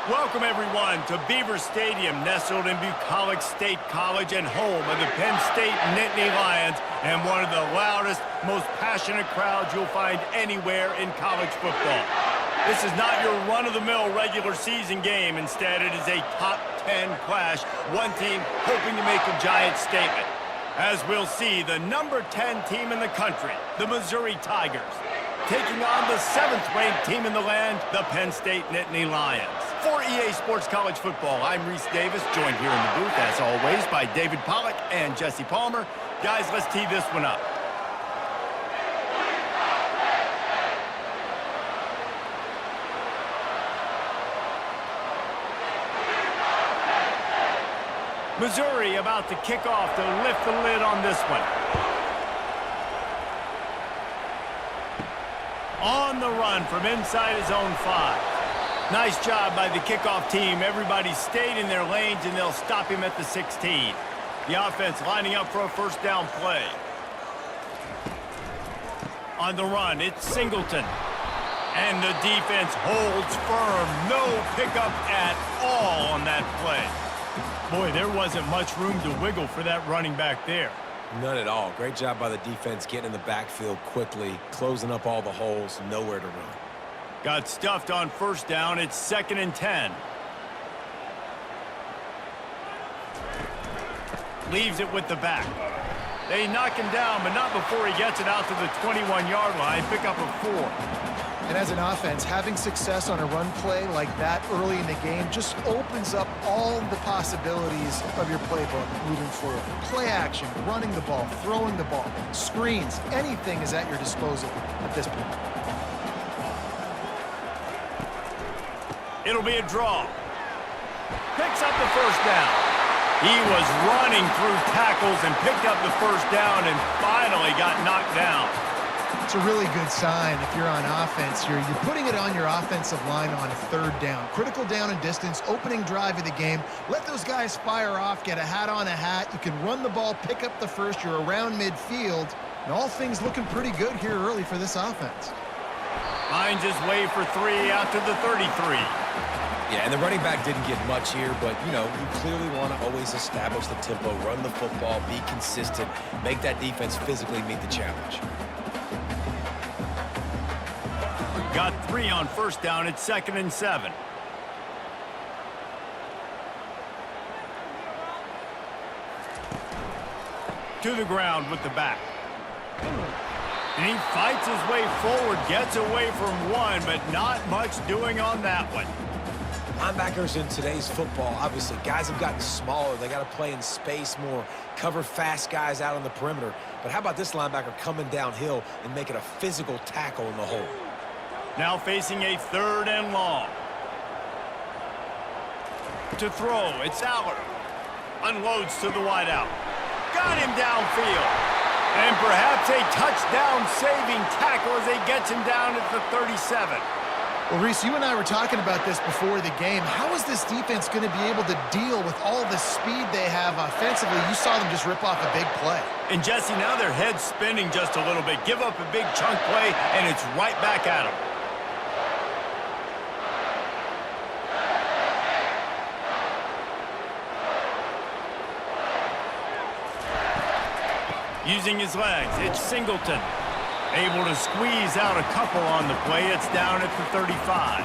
Welcome, everyone, to Beaver Stadium, nestled in Bucolic State College and home of the Penn State Nittany Lions, and one of the loudest, most passionate crowds you'll find anywhere in college football. This is not your run-of-the-mill regular season game. Instead, it is a top 10 clash, one team hoping to make a giant statement. As we'll see, the number 10 team in the country, the Missouri Tigers, taking on the 7th-ranked team in the land, the Penn State Nittany Lions. For EA Sports College Football, I'm Reese Davis, joined here in the booth, as always, by David Pollack and Jesse Palmer. Guys, let's tee this one up. Missouri about to kick off to lift the lid on this one. On the run from inside his own 5. Nice job by the kickoff team. Everybody stayed in their lanes, and they'll stop him at the 16. The offense lining up for a first down play. On the run, it's Singleton. And the defense holds firm. No pickup at all on that play. Boy, there wasn't much room to wiggle for that running back there. None at all. Great job by the defense getting in the backfield quickly, closing up all the holes, nowhere to run. Got stuffed on first down. It's 2nd and 10. Leaves it with the back. They knock him down, but not before he gets it out to the 21-yard line. Pick up a 4. And as an offense, having success on a run play like that early in the game just opens up all the possibilities of your playbook moving forward. Play action, running the ball, throwing the ball, screens, anything is at your disposal at this point. It'll be a draw. Picks up the first down. He was running through tackles and picked up the first down and finally got knocked down. It's a really good sign if you're on offense here. You're putting it on your offensive line on 3rd down. Critical down and distance, opening drive of the game. Let those guys fire off, get a hat on a hat. You can run the ball, pick up the first. You're around midfield. And all things looking pretty good here early for this offense. Finds his way for 3 out to the 33. Yeah, and the running back didn't get much here, but, you know, you clearly want to always establish the tempo, run the football, be consistent, make that defense physically meet the challenge. Got 3 on first down. It's 2nd and 7. To the ground with the back. And he fights his way forward, gets away from one, but not much doing on that one. Linebackers in today's football, obviously, guys have gotten smaller. They got to play in space more, cover fast guys out on the perimeter. But how about this linebacker coming downhill and making a physical tackle in the hole? Now facing a 3rd and long. To throw, it's Aller. Unloads to the wideout. Got him downfield. And perhaps a touchdown-saving tackle as he gets him down at the 37. Well, Reese, you and I were talking about this before the game. How is this defense going to be able to deal with all the speed they have offensively? You saw them just rip off a big play. And, Jesse, now their head's spinning just a little bit. Give up a big chunk play, and it's right back at them. Using his legs, it's Singleton. Able to squeeze out a couple on the play. It's down at the 35.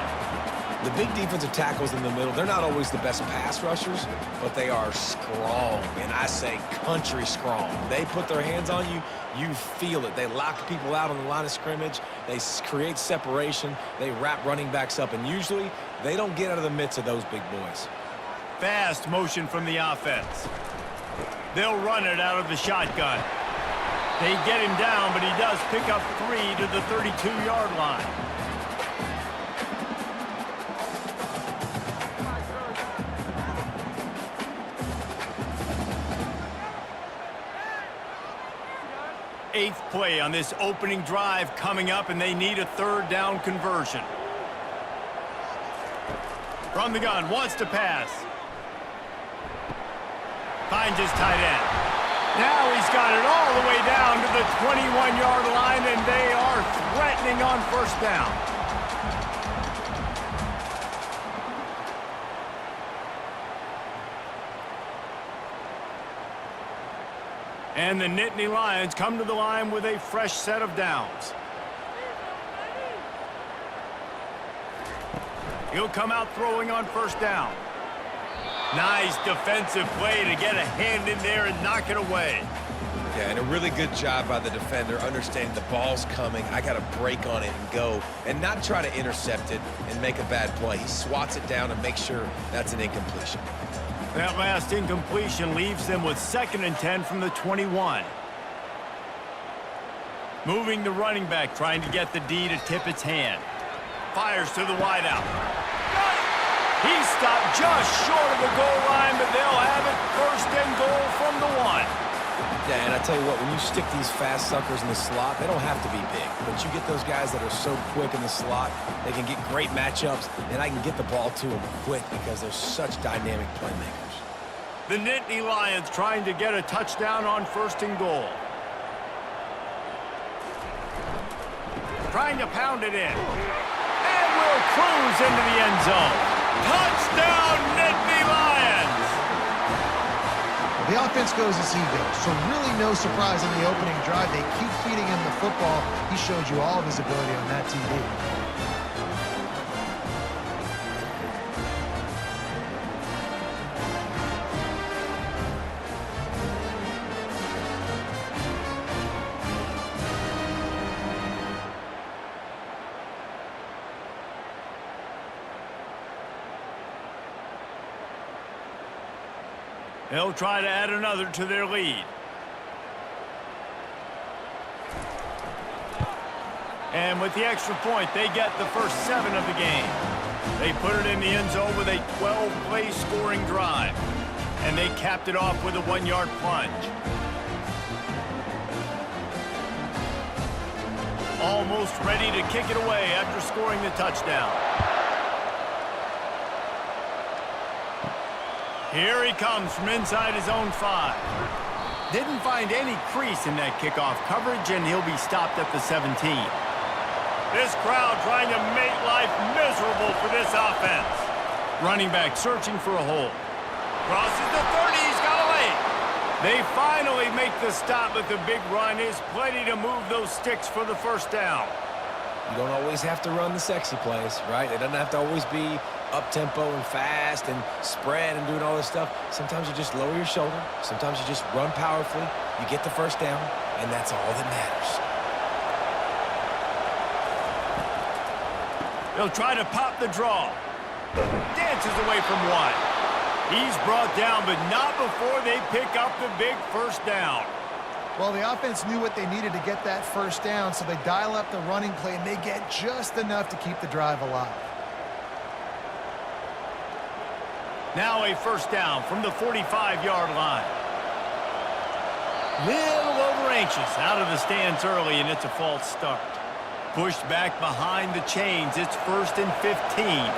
The big defensive tackles in the middle, they're not always the best pass rushers, but they are strong, and I say country strong. They put their hands on you, you feel it. They lock people out on the line of scrimmage. They create separation. They wrap running backs up, and usually they don't get out of the midst of those big boys. Fast motion from the offense. They'll run it out of the shotgun. They get him down, but he does pick up 3 to the 32-yard line. Eighth play on this opening drive coming up, and they need a 3rd down conversion. From the gun, wants to pass. Finds his tight end. Now he's got it all the way down to the 21-yard line, and they are threatening on first down. And the Nittany Lions come to the line with a fresh set of downs. He'll come out throwing on first down. Nice defensive play to get a hand in there and knock it away. Yeah, and a really good job by the defender understanding the ball's coming. I got to break on it and go and not try to intercept it and make a bad play. He swats it down and makes sure that's an incompletion. That last incompletion leaves them with 2nd and 10 from the 21. Moving the running back, trying to get the D to tip its hand. Fires to the wideout. He's stopped just short of the goal line, but they'll have it 1st and goal from the 1. Yeah, and I tell you what, when you stick these fast suckers in the slot, they don't have to be big. But you get those guys that are so quick in the slot, they can get great matchups, and I can get the ball to them quick because they're such dynamic playmakers. The Nittany Lions trying to get a touchdown on 1st and goal. Trying to pound it in. And will cruise into the end zone. Touchdown, Nittany Lions! The offense goes as he goes, so really no surprise in the opening drive. They keep feeding him the football. He showed you all of his ability on that TV. They'll try to add another to their lead. And with the extra point, they get the first 7 of the game. They put it in the end zone with a 12-play scoring drive. And they capped it off with a 1-yard plunge. Almost ready to kick it away after scoring the touchdown. Here he comes from inside his own 5. Didn't find any crease in that kickoff coverage, and he'll be stopped at the 17. This crowd trying to make life miserable for this offense. Running back searching for a hole. Crosses the 30, he's got away. They finally make the stop, but the big run is plenty to move those sticks for the first down. You don't always have to run the sexy plays, right? It doesn't have to always be up-tempo and fast and spread and doing all this stuff. Sometimes you just lower your shoulder. Sometimes you just run powerfully. You get the first down, and that's all that matters. They'll try to pop the draw. Dances away from 1. He's brought down, but not before they pick up the big first down. Well, the offense knew what they needed to get that first down, so they dial up the running play, and they get just enough to keep the drive alive. Now a first down from the 45-yard line. Little over anxious out of the stands early, and it's a false start. Pushed back behind the chains. It's 1st and 15.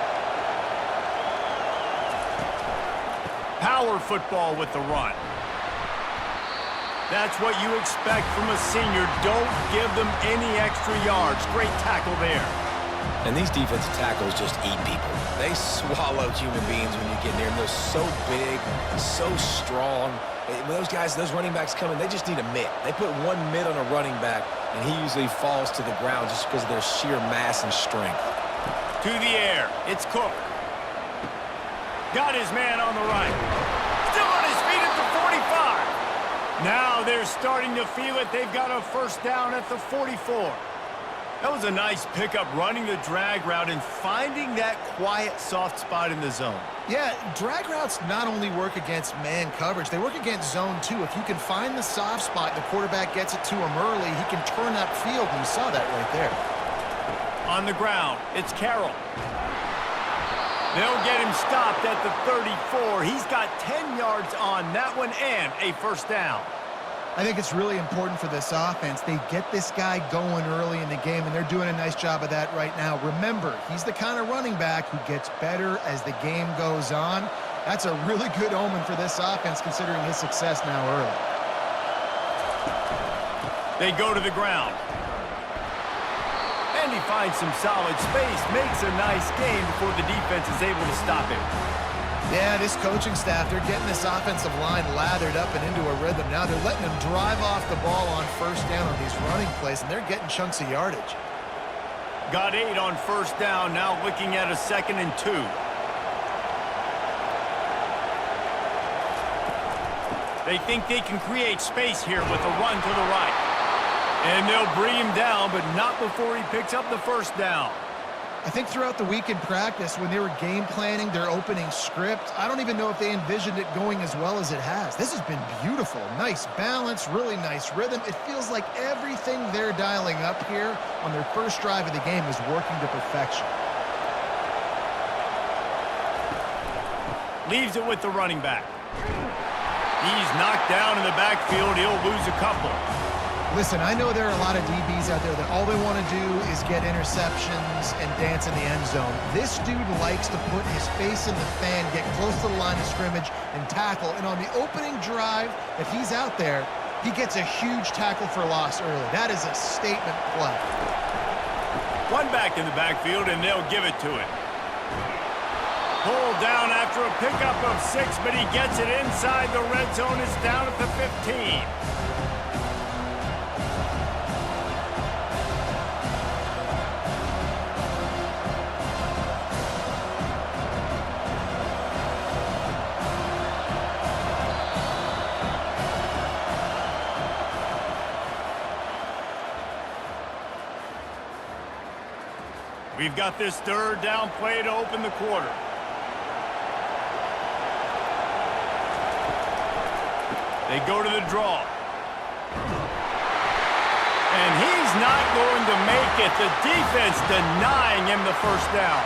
Power football with the run. That's what you expect from a senior. Don't give them any extra yards. Great tackle there. And these defensive tackles just eat people. They swallow human beings when you get near them. They're so big, so strong. When those guys, those running backs come in, they just need a mitt. They put 1 mitt on a running back, and he usually falls to the ground just because of their sheer mass and strength. To the air. It's Cook. Got his man on the right. Still on his feet at the 45. Now they're starting to feel it. They've got a first down at the 44. That was a nice pickup, running the drag route and finding that quiet, soft spot in the zone. Yeah, drag routes not only work against man coverage, they work against zone too. If you can find the soft spot and the quarterback gets it to him early, he can turn upfield, and you saw that right there. On the ground, it's Carroll. They'll get him stopped at the 34. He's got 10 yards on that one and a first down. I think it's really important for this offense. They get this guy going early in the game, and they're doing a nice job of that right now. Remember, he's the kind of running back who gets better as the game goes on. That's a really good omen for this offense, considering his success now early. They go to the ground. And he finds some solid space, makes a nice gain before the defense is able to stop him. Yeah, this coaching staff, they're getting this offensive line lathered up and into a rhythm. Now they're letting them drive off the ball on first down on these running plays, and they're getting chunks of yardage. Got 8 on first down, now looking at a 2nd and 2. They think they can create space here with a run to the right. And they'll bring him down, but not before he picks up the first down. I think throughout the week in practice, when they were game planning their opening script, I don't even know if they envisioned it going as well as it has. This has been beautiful. Nice balance, really nice rhythm. It feels like everything they're dialing up here on their first drive of the game is working to perfection. Leaves it with the running back. He's knocked down in the backfield. He'll lose a couple. Listen, I know there are a lot of DBs out there that all they want to do is get interceptions and dance in the end zone. This dude likes to put his face in the fan, get close to the line of scrimmage, and tackle. And on the opening drive, if he's out there, he gets a huge tackle for loss early. That is a statement play. One back in the backfield, and they'll give it to it. Pulled down after a pickup of 6, but he gets it inside the red zone. It's down at the 15. We've got this 3rd down play to open the quarter. They go to the draw. And he's not going to make it. The defense denying him the first down.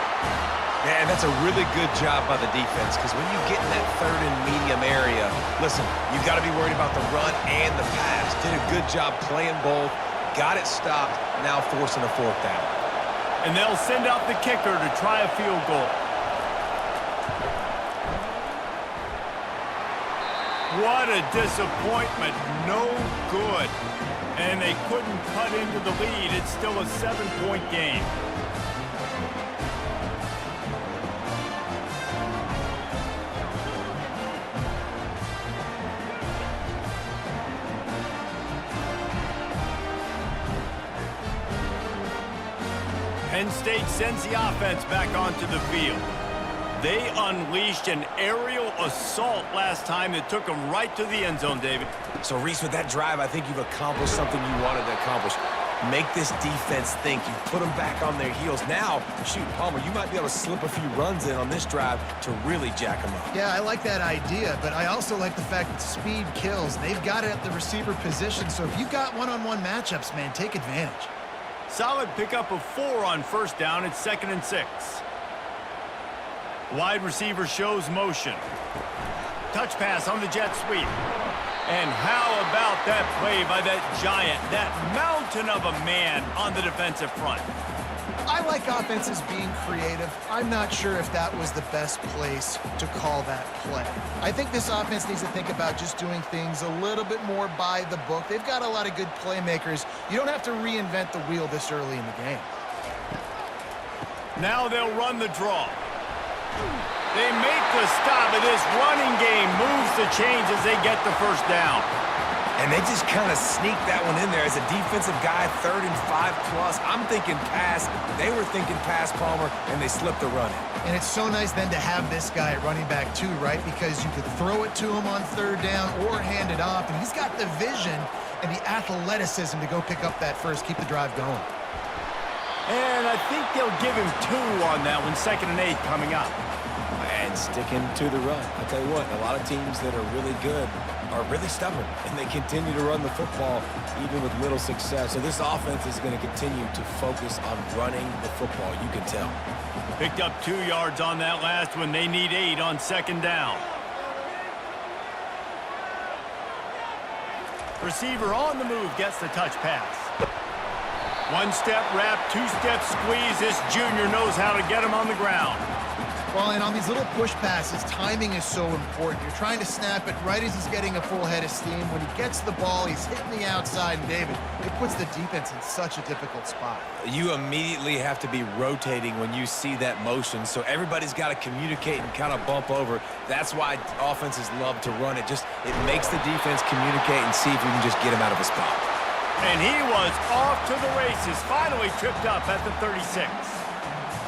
Yeah, that's a really good job by the defense, because when you get in that 3rd and medium area, listen, you've got to be worried about the run and the pass. Did a good job playing both, got it stopped, now forcing a 4th down. And they'll send out the kicker to try a field goal. What a disappointment. No good. And they couldn't cut into the lead. It's still a 7-point game. Penn State sends the offense back onto the field. They unleashed an aerial assault last time that took them right to the end zone, David. So, Reese, with that drive, I think you've accomplished something you wanted to accomplish. Make this defense think. You've put them back on their heels. Now, shoot, Palmer, you might be able to slip a few runs in on this drive to really jack them up. Yeah, I like that idea, but I also like the fact that speed kills. They've got it at the receiver position, so if you've got one-on-one matchups, man, take advantage. Solid pickup of 4 on first down. It's 2nd and 6. Wide receiver shows motion. Touch pass on the jet sweep. And how about that play by that giant, that mountain of a man on the defensive front? I like offenses being creative. I'm not sure if that was the best place to call that play. I think this offense needs to think about just doing things a little bit more by the book. They've got a lot of good playmakers. You don't have to reinvent the wheel this early in the game. Now they'll run the draw. They make the stop, and this running game moves the chains as they get the first down. And they just kind of sneaked that one in there as a defensive guy, 3rd and 5+. I'm thinking pass. They were thinking pass, Palmer, and they slipped the run in. And it's so nice then to have this guy at running back too, right? Because you could throw it to him on 3rd down or hand it off, and he's got the vision and the athleticism to go pick up that first, keep the drive going. And I think they'll give him 2 on that one, 2nd and 8 coming up. And sticking to the run. I'll tell you what, a lot of teams that are really good are really stubborn, and they continue to run the football even with little success. So this offense is going to continue to focus on running the football, you can tell. Picked up 2 yards on that last one. They need 8 on 2nd down. Receiver on the move gets the touch pass. 1-step wrap, 2-step squeeze. This junior knows how to get him on the ground. Well, and on these little push passes, timing is so important. You're trying to snap it right as he's getting a full head of steam. When he gets the ball, he's hitting the outside, and David, it puts the defense in such a difficult spot. You immediately have to be rotating when you see that motion, so everybody's got to communicate and kind of bump over. That's why offenses love to run it. It makes the defense communicate and see if we can just get him out of a spot. And he was off to the races, finally tripped up at the 36.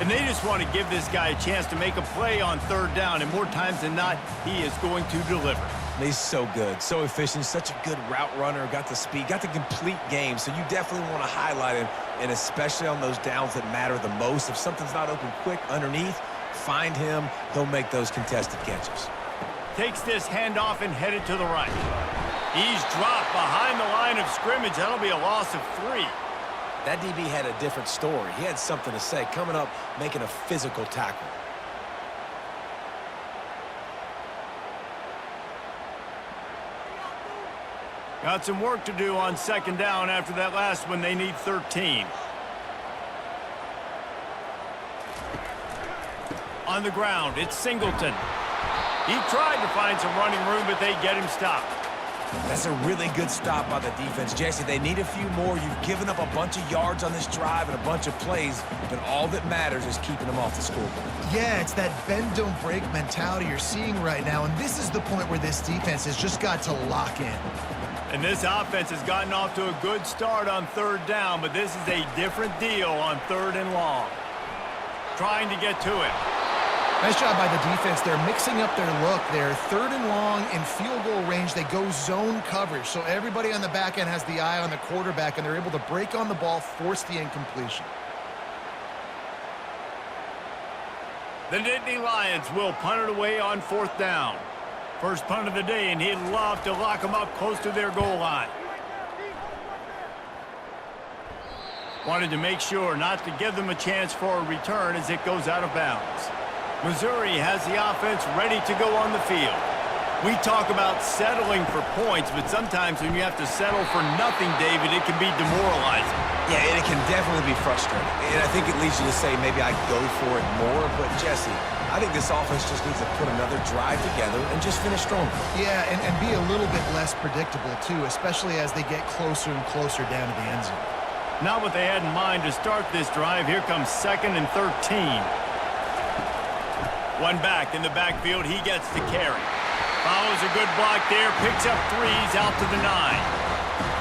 And they just want to give this guy a chance to make a play on third down, and more times than not, he is going to deliver. He's so good, so efficient, such a good route runner, got the speed, got the complete game, so you definitely want to highlight him, and especially on those downs that matter the most. If something's not open quick underneath, find him, he'll make those contested catches. Takes this handoff and headed to the right. He's dropped behind the line of scrimmage. That'll be a loss of 3. That DB had a different story. He had something to say, coming up, making a physical tackle. Got some work to do on second down after that last one. They need 13. On the ground, it's Singleton. He tried to find some running room, but they get him stopped. That's a really good stop by the defense. Jesse, they need a few more. You've given up a bunch of yards on this drive and a bunch of plays, but all that matters is keeping them off the scoreboard. Yeah, it's that bend, don't break mentality you're seeing right now, and this is the point where this defense has just got to lock in. And this offense has gotten off to a good start on third down, but this is a different deal on third and long. Trying to get to it. Nice job by the defense. They're mixing up their look. They're third and long in field goal range. They go zone coverage, so everybody on the back end has the eye on the quarterback, and they're able to break on the ball, force the incompletion. The Nittany Lions will punt it away on fourth down. First punt of the day, and he'd love to lock them up close to their goal line. Wanted to make sure not to give them a chance for a return as it goes out of bounds. Missouri has the offense ready to go on the field. We talk about settling for points, but sometimes when you have to settle for nothing, David, it can be demoralizing. Yeah, and it can definitely be frustrating. And I think it leads you to say maybe I go for it more. But, Jesse, I think this offense just needs to put another drive together and just finish stronger. Yeah, and be a little bit less predictable, too, especially as they get closer and closer down to the end zone. Not what they had in mind to start this drive. Here comes 2nd and 13. One back in the backfield. He gets the carry. Follows a good block there. Picks up 3s out to the 9.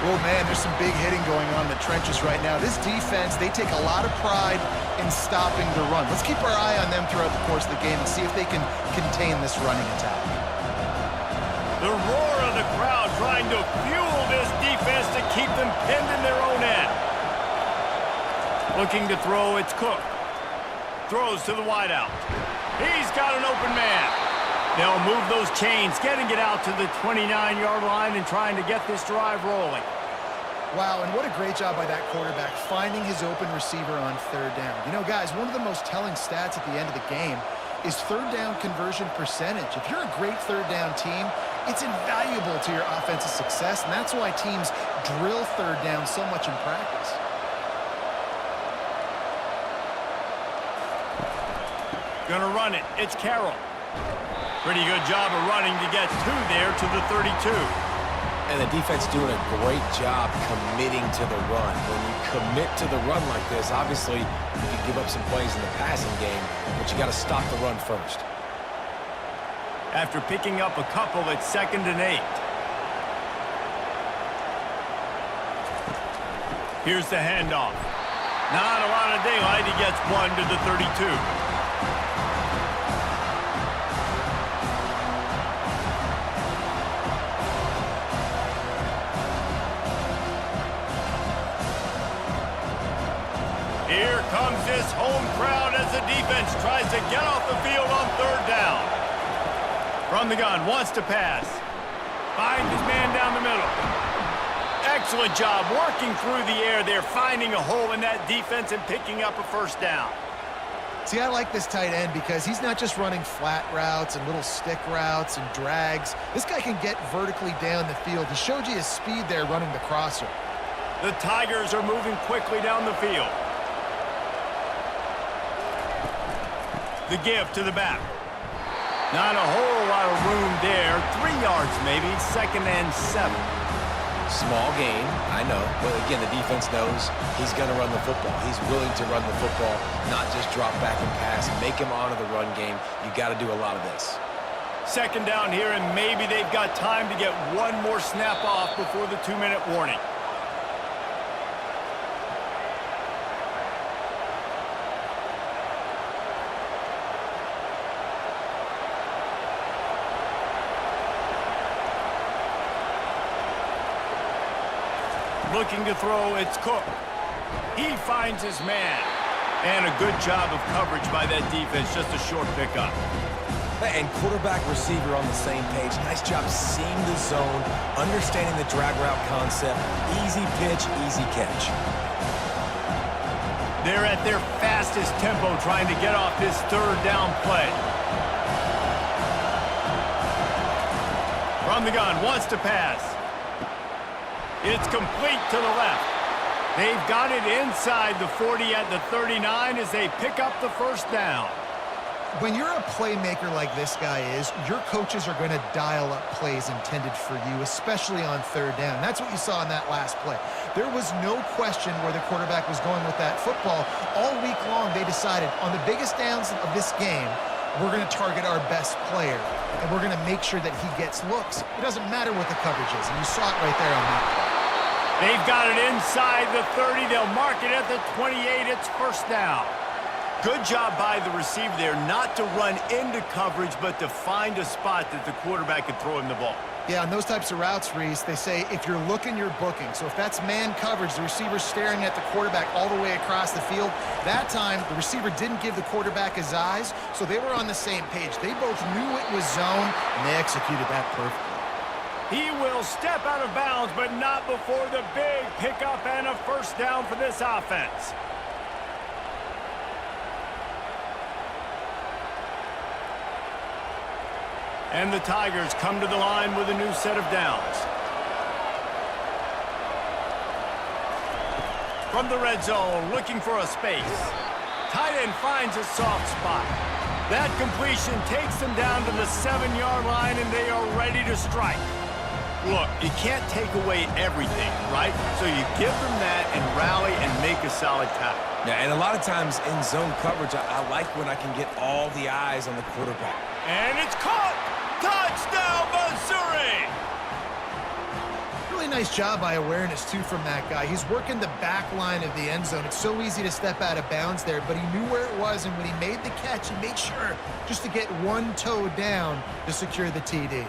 Oh, man, there's some big hitting going on in the trenches right now. This defense, they take a lot of pride in stopping the run. Let's keep our eye on them throughout the course of the game and see if they can contain this running attack. The roar of the crowd trying to fuel this defense to keep them pinned in their own end. Looking to throw, it's Cook. Throws to the wideout. He's got an open man. They'll move those chains, getting it out to the 29-yard line and trying to get this drive rolling. Wow, and what a great job by that quarterback, finding his open receiver on third down. You know, guys, one of the most telling stats at the end of the game is third down conversion percentage. If you're a great third down team, it's invaluable to your offensive success, and that's why teams drill third down so much in practice. Gonna run it. It's Carroll. Pretty good job of running to get 2 there to the 32. And the defense doing a great job committing to the run. When you commit to the run like this, obviously you can give up some plays in the passing game, but you got to stop the run first. After picking up a couple, it's 2nd and 8. Here's the handoff. Not a lot of daylight. He gets 1 to the 32. Here comes this home crowd as the defense tries to get off the field on third down. From the gun, wants to pass. Finds his man down the middle. Excellent job working through the air there, finding a hole in that defense and picking up a first down. See, I like this tight end because he's not just running flat routes and little stick routes and drags. This guy can get vertically down the field. He showed you his speed there running the crosser. The Tigers are moving quickly down the field. The give to the back. Not a whole lot of room there. 3 yards maybe, 2nd and 7. Small gain, I know. But again, the defense knows he's going to run the football. He's willing to run the football, not just drop back and pass. Make him honor the run game. You got to do a lot of this. 2nd down here, and maybe they've got time to get one more snap off before the 2-minute warning. Looking to throw, it's Cook. He finds his man. And a good job of coverage by that defense, just a short pickup. And quarterback, receiver on the same page. Nice job seeing the zone, understanding the drag route concept. Easy pitch, easy catch. They're at their fastest tempo trying to get off this 3rd down play. From the gun, wants to pass. It's complete to the left. They've got it inside the 40 at the 39 as they pick up the 1st down. When you're a playmaker like this guy is, your coaches are going to dial up plays intended for you, especially on 3rd down. That's what you saw in that last play. There was no question where the quarterback was going with that football. All week long, they decided on the biggest downs of this game, we're going to target our best player, and we're going to make sure that he gets looks. It doesn't matter what the coverage is, and you saw it right there on that play. They've got it inside the 30. They'll mark it at the 28. It's 1st down. Good job by the receiver there not to run into coverage, but to find a spot that the quarterback could throw him the ball. Yeah, on those types of routes, Reese, they say if you're looking, you're booking. So if that's man coverage, the receiver's staring at the quarterback all the way across the field. That time, the receiver didn't give the quarterback his eyes, so they were on the same page. They both knew it was zone, and they executed that perfectly. He will step out of bounds, but not before the big pickup and a 1st down for this offense. And the Tigers come to the line with a new set of downs. From the red zone, looking for a space. Tight end finds a soft spot. That completion takes them down to the 7-yard line, and they are ready to strike. Look, you can't take away everything, right? So you give them that and rally and make a solid tackle. Yeah, and a lot of times in zone coverage, I like when I can get all the eyes on the quarterback. And it's caught! Touchdown, Missouri! Really nice job by awareness, too, from that guy. He's working the back line of the end zone. It's so easy to step out of bounds there, but he knew where it was, and when he made the catch, he made sure just to get one toe down to secure the TD.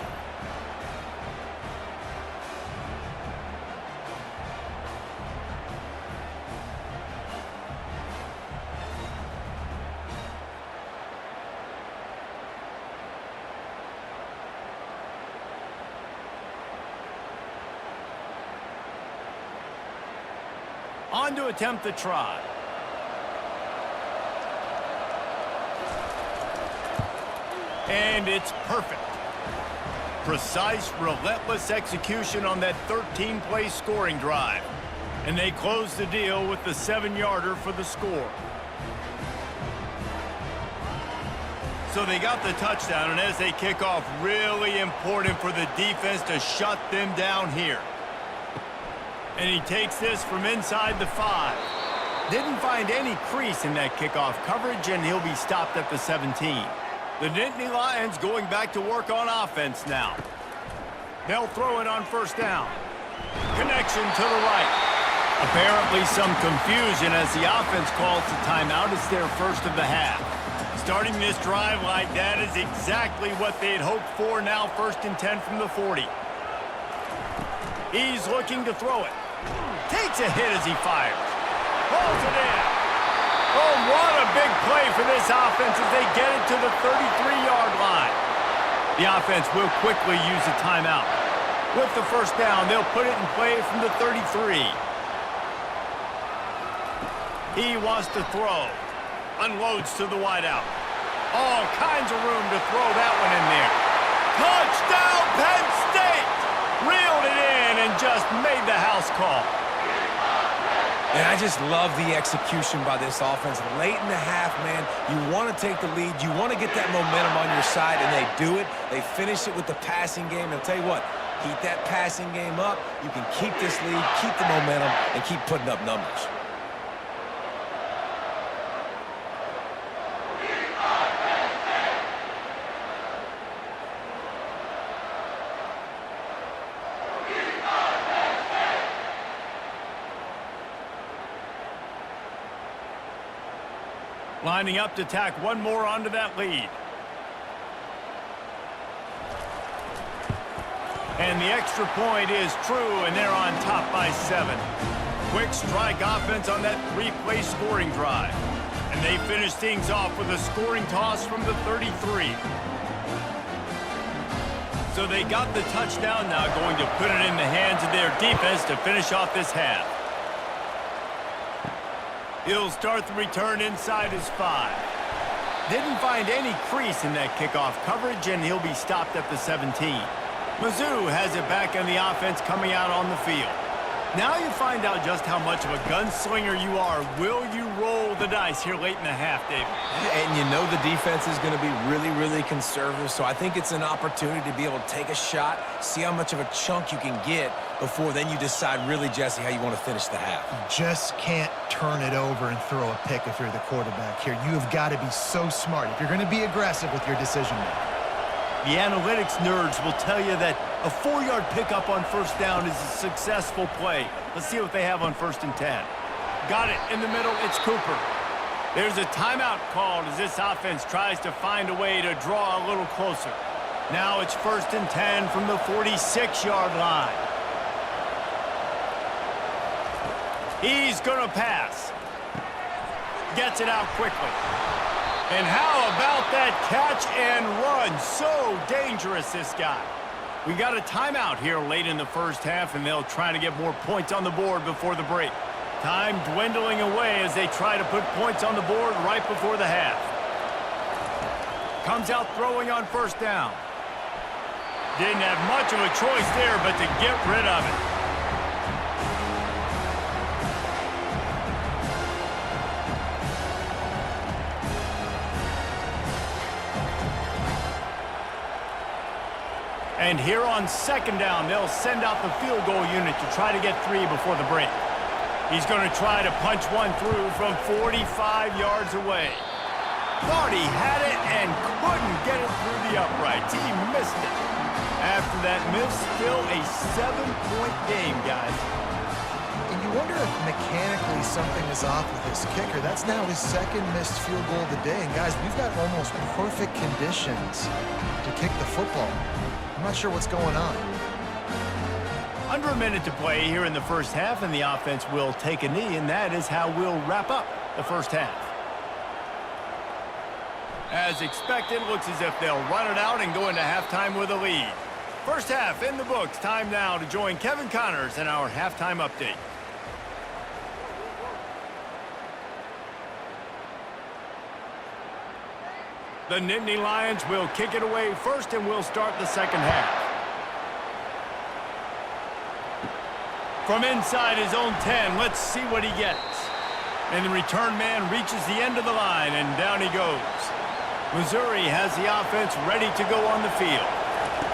On to attempt the try. And it's perfect. Precise, relentless execution on that 13-play scoring drive. And they close the deal with the 7-yarder for the score. So they got the touchdown, and as they kick off, really important for the defense to shut them down here. And he takes this from inside the 5. Didn't find any crease in that kickoff coverage, and he'll be stopped at the 17. The Nittany Lions going back to work on offense now. They'll throw it on 1st down. Connection to the right. Apparently some confusion as the offense calls the timeout. It's their 1st of the half. Starting this drive like that is exactly what they'd hoped for. Now 1st and 10 from the 40. He's looking to throw it. Takes a hit as he fires. Pulls it in. Oh, what a big play for this offense as they get it to the 33-yard line. The offense will quickly use a timeout. With the 1st down, they'll put it in play from the 33. He wants to throw. Unloads to the wideout. All kinds of room to throw that one in there. Touchdown, Penn State! Reeled it in and just made the house call. And I just love the execution by this offense. Late in the half, man, you want to take the lead. You want to get that momentum on your side, and they do it. They finish it with the passing game. And I'll tell you what, keep that passing game up. You can keep this lead, keep the momentum, and keep putting up numbers. Lining up to tack one more onto that lead. And the extra point is true, and they're on top by 7. Quick strike offense on that 3-play scoring drive. And they finish things off with a scoring toss from the 33. So they got the touchdown, now going to put it in the hands of their defense to finish off this half. He'll start the return inside his 5. Didn't find any crease in that kickoff coverage, and he'll be stopped at the 17. Mizzou has it back in the offense coming out on the field. Now you find out just how much of a gunslinger you are. Will you roll the dice here late in the half, David? And you know the defense is going to be really, really conservative, so I think it's an opportunity to be able to take a shot, see how much of a chunk you can get before then you decide really, Jesse, how you want to finish the half. You just can't turn it over and throw a pick if you're the quarterback here. You have got to be so smart if you're going to be aggressive with your decision-making. The analytics nerds will tell you that a 4-yard pickup on first down is a successful play. Let's see what they have on 1st and 10. Got it in the middle. It's Cooper. There's a timeout called as this offense tries to find a way to draw a little closer. Now it's 1st and 10 from the 46-yard line. He's going to pass. Gets it out quickly. And how about that catch and run? So dangerous, this guy. We got a timeout here late in the first half, and they'll try to get more points on the board before the break. Time dwindling away as they try to put points on the board right before the half. Comes out throwing on 1st down. Didn't have much of a choice there but to get rid of it. And here on 2nd down, they'll send out the field goal unit to try to get 3 before the break. He's going to try to punch one through from 45 yards away. Thought he had it and couldn't get it through the uprights. He missed it. After that miss, still a 7-point game, guys. And you wonder if mechanically something is off with this kicker. That's now his 2nd missed field goal of the day. And guys, we've got almost perfect conditions to kick the football. I'm not sure what's going on. Under a minute to play here in the first half, and the offense will take a knee, and that is how we'll wrap up the first half. As expected, looks as if they'll run it out and go into halftime with a lead. First half in the books. Time now to join Kevin Connors in our halftime update. The Nittany Lions will kick it away first, and we'll start the second half. From inside his own 10, let's see what he gets. And the return man reaches the end of the line, and down he goes. Missouri has the offense ready to go on the field.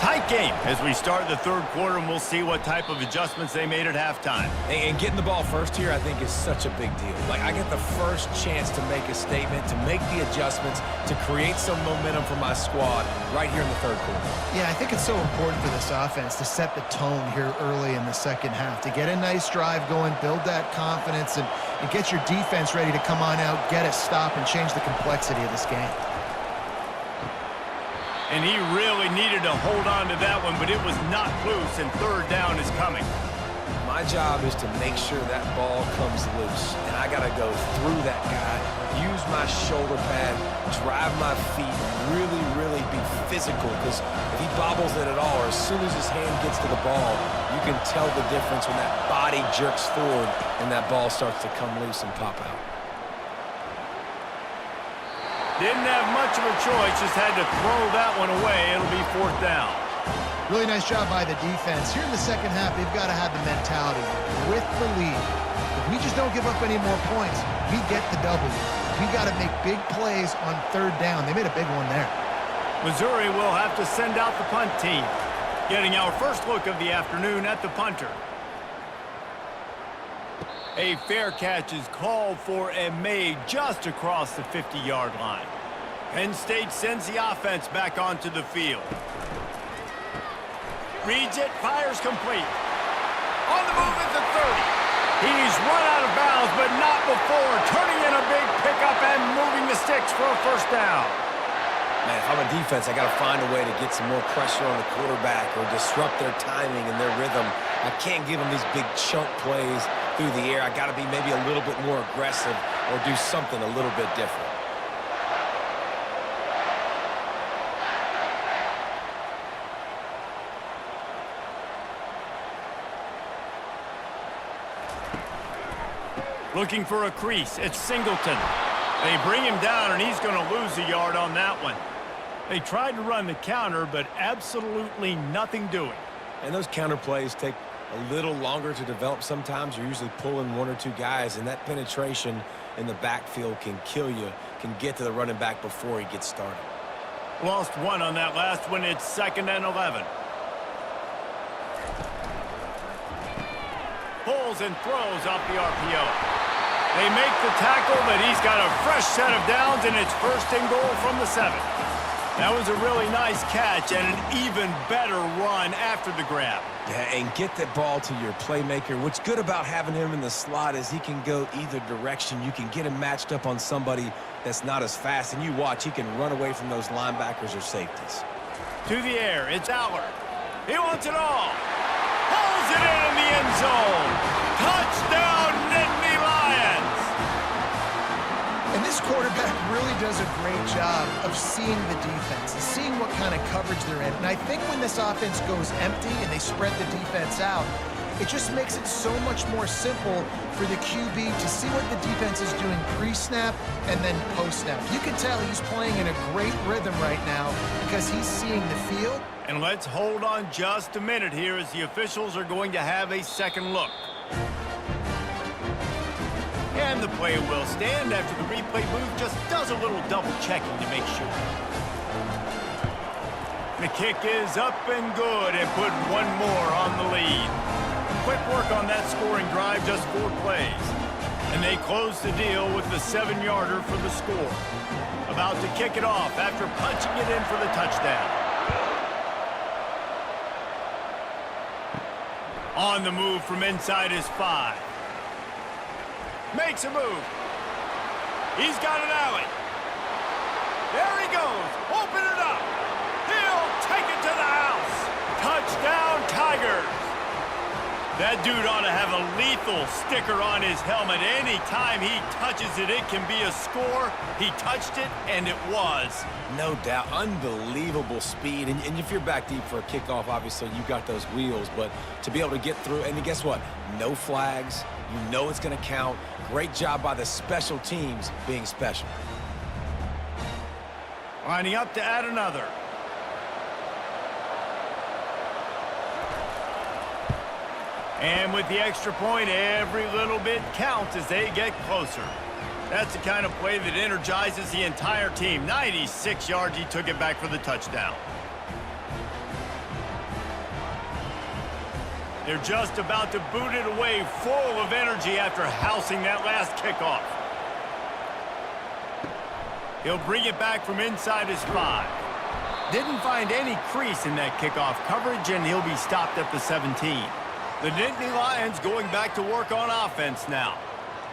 Tight game as we start the 3rd quarter, and we'll see what type of adjustments they made at halftime. And getting the ball first here, I think, is such a big deal. Like, I get the first chance to make a statement, to make the adjustments, to create some momentum for my squad right here in the 3rd quarter. Yeah, I think it's so important for this offense to set the tone here early in the second half, to get a nice drive going, build that confidence, and get your defense ready to come on out, get a stop, and change the complexity of this game. And he really needed to hold on to that one, but it was not loose, and 3rd down is coming. My job is to make sure that ball comes loose, and I got to go through that guy, use my shoulder pad, drive my feet, really, really be physical, because if he bobbles it at all, or as soon as his hand gets to the ball, you can tell the difference when that body jerks forward and that ball starts to come loose and pop out. Didn't have much of a choice, just had to throw that one away. It'll be 4th down. Really nice job by the defense. Here in the second half, they've got to have the mentality with the lead. If we just don't give up any more points, we get the W. We got to make big plays on third down. They made a big one there. Missouri will have to send out the punt team. Getting our first look of the afternoon at the punter. A fair catch is called for and made just across the 50-yard line. Penn State sends the offense back onto the field. Reads it, fires complete. On the move at the 30. He's run out of bounds, but not before turning in a big pickup and moving the sticks for a first down. Man, if I'm a defense, I got to find a way to get some more pressure on the quarterback or disrupt their timing and their rhythm. I can't give them these big chunk plays through the air. I got to be maybe a little bit more aggressive or do something a little bit different. Looking for a crease. It's Singleton. They bring him down, and he's going to lose a yard on that one. They tried to run the counter, but absolutely nothing doing. And those counter plays take a little longer to develop sometimes. You're usually pulling one or two guys, and that penetration in the backfield can kill you, can get to the running back before he gets started. Lost one on that last one. It's 2nd and 11. Pulls and throws off the RPO. They make the tackle, but he's got a fresh set of downs, and it's 1st and goal from the 7. That was a really nice catch and an even better run after the grab. Yeah, and get that ball to your playmaker. What's good about having him in the slot is he can go either direction. You can get him matched up on somebody that's not as fast, and you watch, he can run away from those linebackers or safeties. To the air, it's Allard. He wants it all. Pulls it in the end zone. Touchdown, Nittany Lions! And this quarterback really does a great job of seeing the defense, seeing what kind of coverage they're in. And I think when this offense goes empty and they spread the defense out, it just makes it so much more simple for the QB to see what the defense is doing pre-snap and then post-snap. You can tell he's playing in a great rhythm right now because he's seeing the field. And let's hold on just a minute here as the officials are going to have a second look. And the play will stand after the replay booth just does a little double checking to make sure. The kick is up and good and put one more on the lead. Quick work on that scoring drive, just 4 plays. And they close the deal with the 7-yarder for the score. About to kick it off after punching it in for the touchdown. On the move from inside his 5. Makes a move. He's got an alley. There he goes. Open it up. He'll take it to the house. Touchdown, Tigers. That dude ought to have a lethal sticker on his helmet. Anytime he touches it, it can be a score. He touched it, and it was. No doubt. Unbelievable speed. And if you're back deep for a kickoff, obviously you got those wheels. But to be able to get through, and guess what? No flags. You know it's going to count. Great job by the special teams being special. Lining up to add another. And with the extra point, every little bit counts as they get closer. That's the kind of play that energizes the entire team. 96 yards, he took it back for the touchdown. They're just about to boot it away, full of energy after housing that last kickoff. He'll bring it back from inside his 5. Didn't find any crease in that kickoff coverage, and he'll be stopped at the 17. The Nittany Lions going back to work on offense now.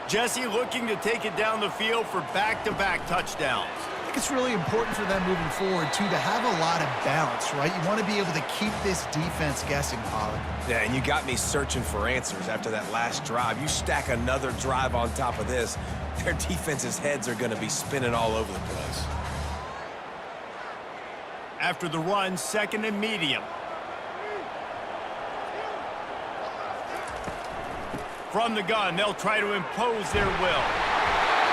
Jesse looking to take it down the field for back-to-back touchdowns. I think it's really important for them moving forward, too, to have a lot of balance, right? You want to be able to keep this defense guessing, Pollard. Yeah, and you got me searching for answers after that last drive. You stack another drive on top of this, their defense's heads are going to be spinning all over the place. After the run, 2nd and medium. From the gun, they'll try to impose their will.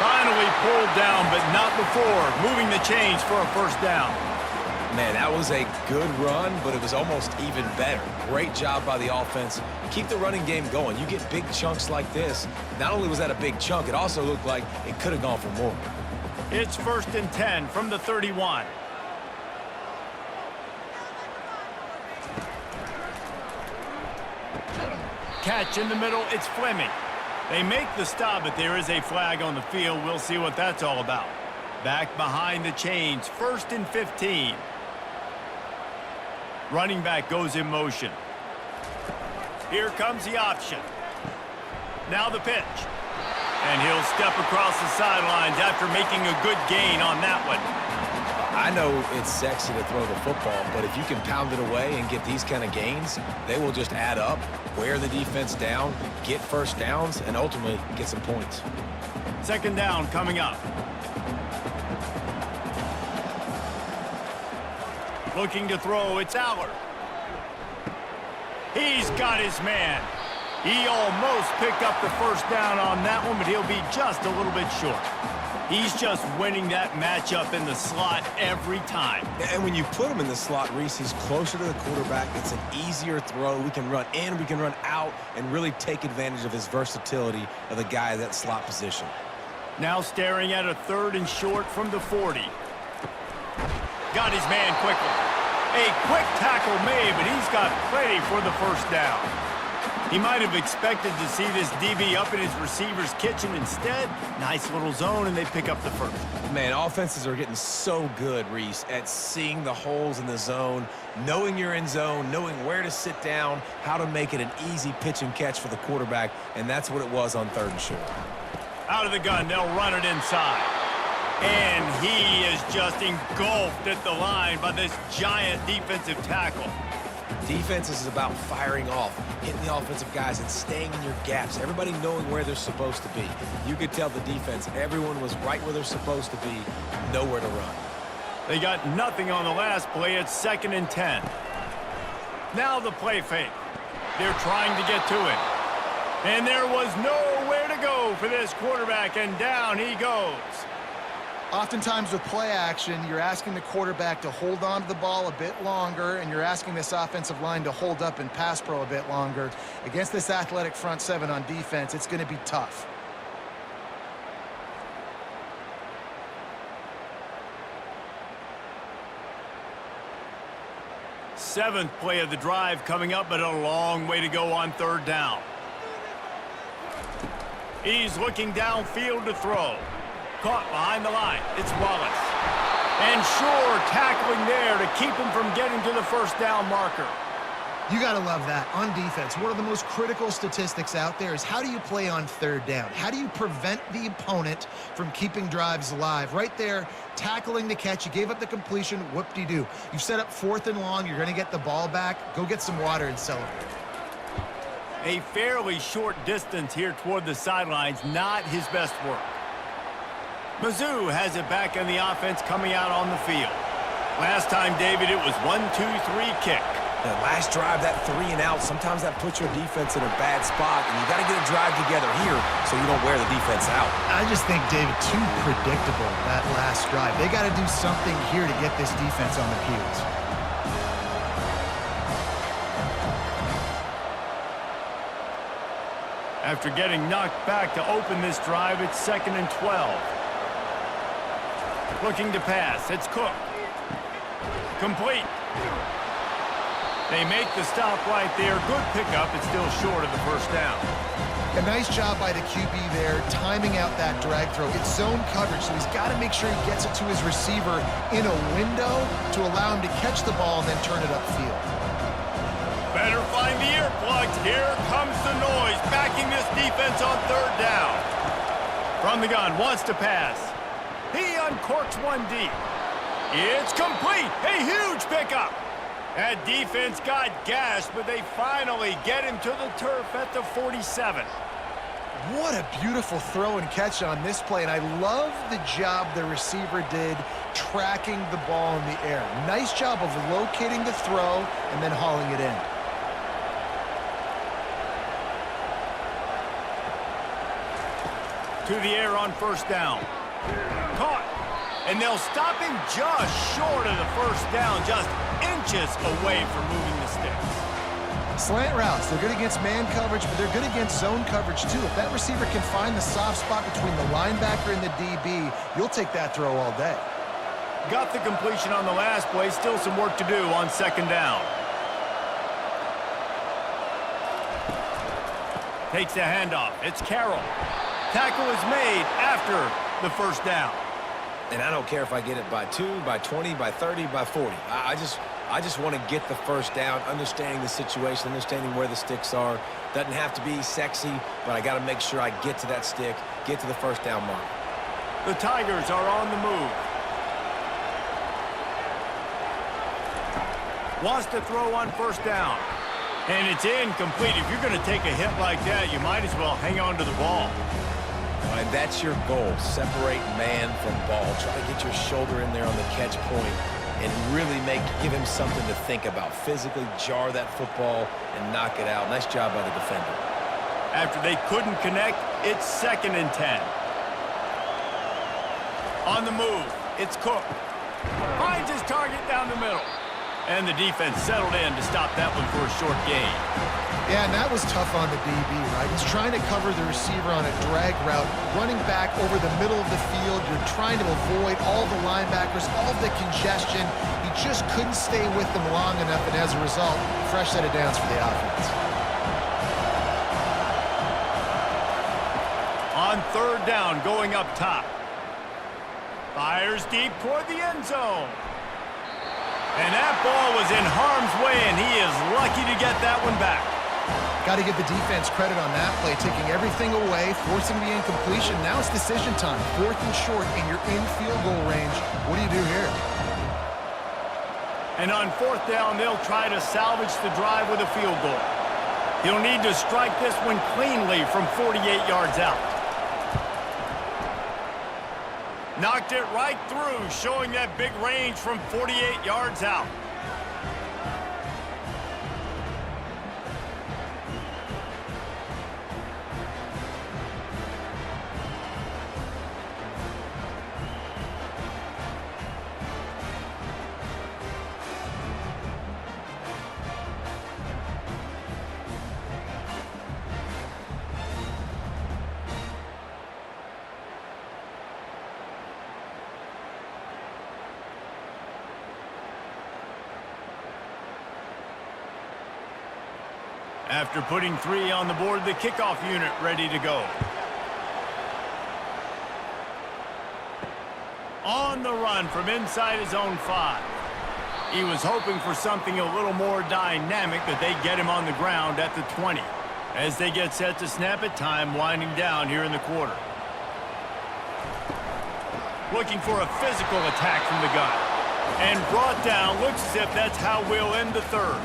Finally pulled down, but not before moving the chains for a first down. Man, that was a good run, but it was almost even better. Great job by the offense. Keep the running game going. You get big chunks like this. Not only was that a big chunk, it also looked like it could have gone for more. It's 1st and 10 from the 31. Catch in the middle, it's Fleming. They make the stop, but there is a flag on the field. We'll see what that's all about. Back behind the chains, 1st and 15. Running back goes in motion. Here comes the option. Now the pitch. And he'll step across the sidelines after making a good gain on that one. I know it's sexy to throw the football, but if you can pound it away and get these kind of gains, they will just add up, wear the defense down, get first downs, and ultimately get some points. 2nd down coming up. Looking to throw, it's Aller. He's got his man. He almost picked up the 1st down on that one, but he'll be just a little bit short. He's just winning that matchup in the slot every time. And when you put him in the slot, Reese, he's closer to the quarterback. It's an easier throw. We can run in, we can run out, and really take advantage of his versatility of the guy at that slot position. Now staring at a 3rd and short from the 40. Got his man quickly. A quick tackle made, but he's got plenty for the 1st down. He might have expected to see this DB up in his receiver's kitchen. Instead, nice little zone, and they pick up the 1st. Man, offenses are getting so good, Reese, at seeing the holes in the zone, knowing you're in zone, knowing where to sit down, how to make it an easy pitch and catch for the quarterback, and that's what it was on 3rd and short. Out of the gun, they'll run it inside. And he is just engulfed at the line by this giant defensive tackle. Defense is about firing off, hitting the offensive guys and staying in your gaps, everybody knowing where they're supposed to be. You could tell the defense, everyone was right where they're supposed to be, nowhere to run. They got nothing on the last play. It's 2nd and 10. Now the play fake. They're trying to get to it. And there was nowhere to go for this quarterback, and down he goes. Oftentimes with play action, you're asking the quarterback to hold on to the ball a bit longer, and you're asking this offensive line to hold up and pass pro a bit longer. Against this athletic front 7 on defense, it's going to be tough. Seventh play of the drive coming up, but a long way to go on 3rd down. He's looking downfield to throw. Caught behind the line. It's Wallace. And sure, tackling there to keep him from getting to the 1st down marker. You got to love that. On defense, one of the most critical statistics out there is how do you play on 3rd down? How do you prevent the opponent from keeping drives alive? Right there, tackling the catch. You gave up the completion. Whoop-de-doo. You've set up 4th and long. You're going to get the ball back. Go get some water and celebrate. A fairly short distance here toward the sidelines. Not his best work. Mizzou has it back in the offense coming out on the field. Last time, David, it was 1-2-3 kick. That last drive, that 3 and out, sometimes that puts your defense in a bad spot, and you got to get a drive together here so you don't wear the defense out. I just think, David, too predictable, that last drive. They got to do something here to get this defense on their heels. After getting knocked back to open this drive, it's 2nd and 12. Looking to pass. It's Cook. Complete. They make the stop right there. Good pickup. It's still short of the 1st down. A nice job by the QB there, timing out that drag throw. It's zone coverage, so he's got to make sure he gets it to his receiver in a window to allow him to catch the ball and then turn it upfield. Better find the earplugs. Here comes the noise, backing this defense on 3rd down. From the gun, wants to pass. He uncorks one deep. It's complete. A huge pickup. That defense got gashed, but they finally get him to the turf at the 47. What a beautiful throw and catch on this play, and I love the job the receiver did tracking the ball in the air. Nice job of locating the throw and then hauling it in. To the air on 1st down. Caught. And they'll stop him just short of the first down, just inches away from moving the sticks. Slant routes, they're good against man coverage, but they're good against zone coverage too. If that receiver can find the soft spot between the linebacker and the DB, you'll take that throw all day. Got the completion on the last play, still some work to do on second down. Takes the handoff, it's Carroll. Tackle is made after the first down. And I don't care if I get it by 2, by 20, by 30, by 40. I just want to get the first down, understanding the situation, understanding where the sticks are. Doesn't have to be sexy, but I got to make sure I get to that stick, get to the first down mark. The Tigers are on the move. Wants to throw on first down. And it's incomplete. If you're going to take a hit like that, you might as well hang on to the ball. And that's your goal. Separate man from ball. Try to get your shoulder in there on the catch point and really give him something to think about. Physically jar that football and knock it out. Nice job by the defender. After they couldn't connect, it's 2nd and 10. On the move, it's Cook. Finds his target down the middle. And the defense settled in to stop that one for a short gain. Yeah, and that was tough on the DB, right? He's trying to cover the receiver on a drag route, running back over the middle of the field. You're trying to avoid all the linebackers, all the congestion. He just couldn't stay with them long enough, and as a result, fresh set of downs for the offense. On third down, going up top. Fires deep toward the end zone. And that ball was in harm's way, and he is lucky to get that one back. Got to give the defense credit on that play, taking everything away, forcing the incompletion. Now it's decision time. 4th and short, and you're in field goal range. What do you do here? And on 4th down, they'll try to salvage the drive with a field goal. He'll need to strike this one cleanly from 48 yards out. Knocked it right through, showing that big range from 48 yards out. After putting 3 on the board, the kickoff unit ready to go. On the run from inside his own 5. He was hoping for something a little more dynamic, that they'd get him on the ground at the 20. As they get set to snap it, time winding down here in the quarter. Looking for a physical attack from the gun. And brought down. Looks as if that's how we'll end the third.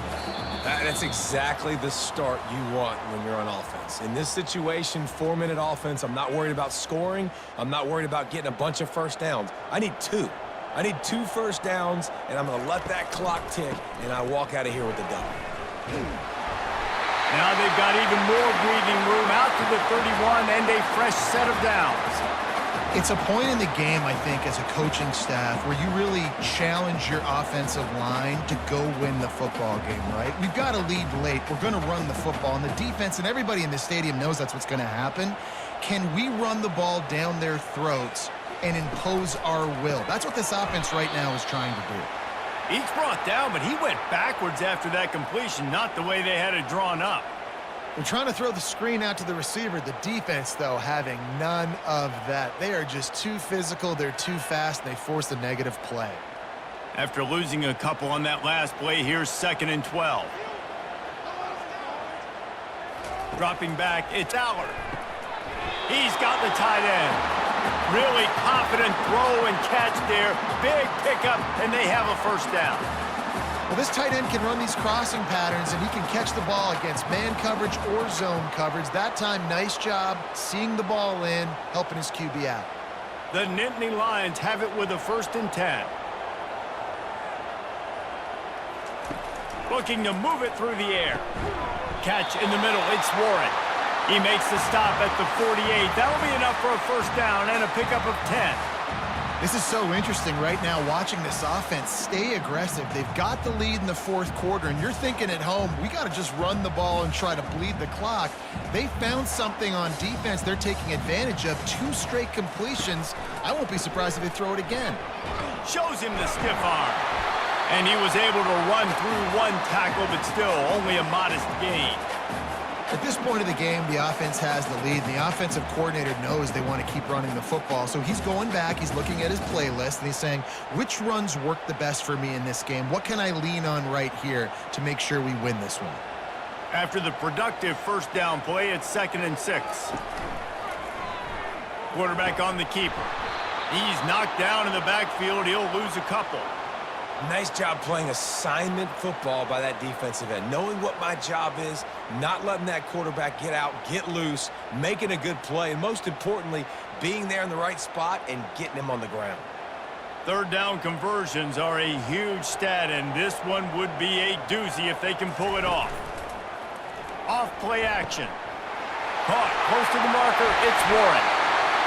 That's exactly the start you want when you're on offense. In this situation, 4-minute offense, I'm not worried about scoring. I'm not worried about getting a bunch of first downs. I need 2. I need 2 first downs, and I'm going to let that clock tick, and I walk out of here with the W. Now they've got even more breathing room out to the 31 and a fresh set of downs. It's a point in the game, I think, as a coaching staff where you really challenge your offensive line to go win the football game, right? We've got to lead late. We're going to run the football, and the defense and everybody in the stadium knows that's what's going to happen. Can we run the ball down their throats and impose our will? That's what this offense right now is trying to do. He's brought down, but he went backwards after that completion, not the way they had it drawn up. They're trying to throw the screen out to the receiver. The defense, though, having none of that. They are just too physical. They're too fast. And they force a negative play. After losing a couple on that last play, here's 2nd and 12. Dropping back, it's Aller. He's got the tight end. Really confident throw and catch there. Big pickup, and they have a first down. Well, this tight end can run these crossing patterns, and he can catch the ball against man coverage or zone coverage. That time, nice job seeing the ball in, helping his QB out. The Nittany Lions have it with a 1st and 10. Looking to move it through the air. Catch in the middle, it's Warren. He makes the stop at the 48. That'll be enough for a first down and a pickup of 10. This is so interesting right now watching this offense stay aggressive. They've got the lead in the fourth quarter, and you're thinking at home, we got to just run the ball and try to bleed the clock. They found something on defense they're taking advantage of. 2 straight completions. I won't be surprised if they throw it again. Shows him the stiff arm. And he was able to run through 1 tackle, but still only a modest gain. At this point of the game, the offense has the lead. The offensive coordinator knows they want to keep running the football. So he's going back, he's looking at his playlist, and he's saying, which runs work the best for me in this game? What can I lean on right here to make sure we win this one? After the productive first down play, it's 2nd and 6. Quarterback on the keeper. He's knocked down in the backfield. He'll lose a couple. Nice job playing assignment football by that defensive end. Knowing what my job is, not letting that quarterback get out, get loose, making a good play, and most importantly, being there in the right spot and getting him on the ground. 3rd down conversions are a huge stat, and this one would be a doozy if they can pull it off. Off play action. Caught close to the marker, it's Warren.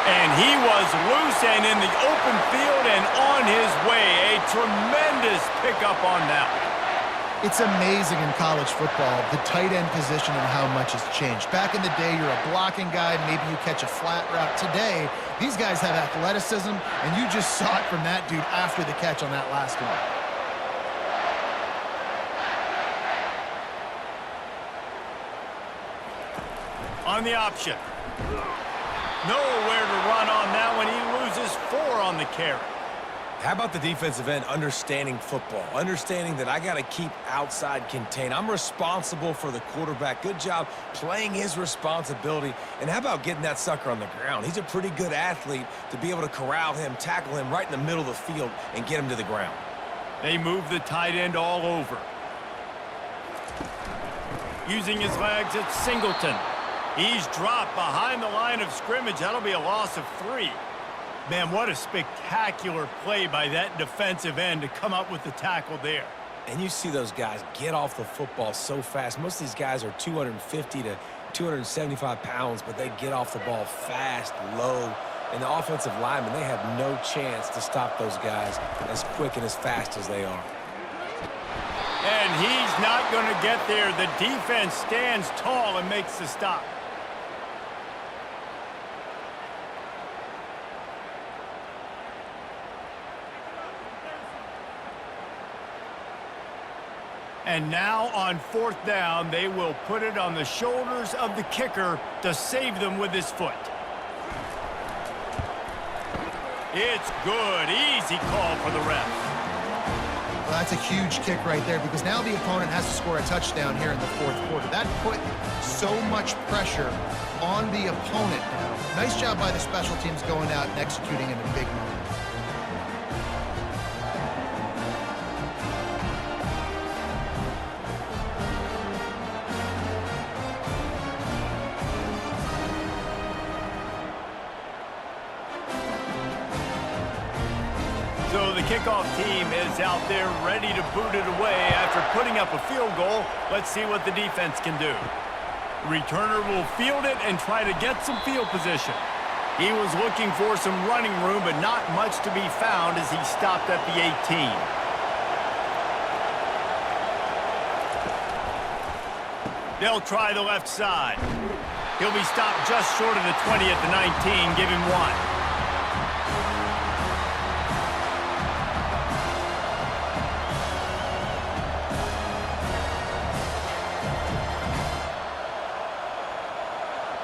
And he was loose and in the open field and on his way. A tremendous pickup on that one. It's amazing in college football, the tight end position and how much has changed. Back in the day, you're a blocking guy, maybe you catch a flat route. Today, these guys have athleticism, and you just saw it from that dude after the catch on that last one. On the option. Nowhere to run on that one. He loses 4 on the carry. How about the defensive end understanding football, understanding that I got to keep outside contain. I'm responsible for the quarterback. Good job playing his responsibility. And how about getting that sucker on the ground? He's a pretty good athlete to be able to corral him, tackle him right in the middle of the field and get him to the ground. They move the tight end all over. Using his legs, it's Singleton. He's dropped behind the line of scrimmage. That'll be a loss of 3. Man, what a spectacular play by that defensive end to come up with the tackle there. And you see those guys get off the football so fast. Most of these guys are 250 to 275 pounds, but they get off the ball fast, low. And the offensive linemen, they have no chance to stop those guys as quick and as fast as they are. And he's not going to get there. The defense stands tall and makes the stop. And now on 4th down, they will put it on the shoulders of the kicker to save them with his foot. It's good. Easy call for the ref. Well, that's a huge kick right there because now the opponent has to score a touchdown here in the 4th quarter. That put so much pressure on the opponent now. Nice job by the special teams going out and executing in a big moment. So the kickoff team is out there ready to boot it away after putting up a field goal. Let's see what the defense can do. The returner will field it and try to get some field position. He was looking for some running room, but not much to be found as he stopped at the 18. They'll try the left side. He'll be stopped just short of the 20 at the 19. Give him 1.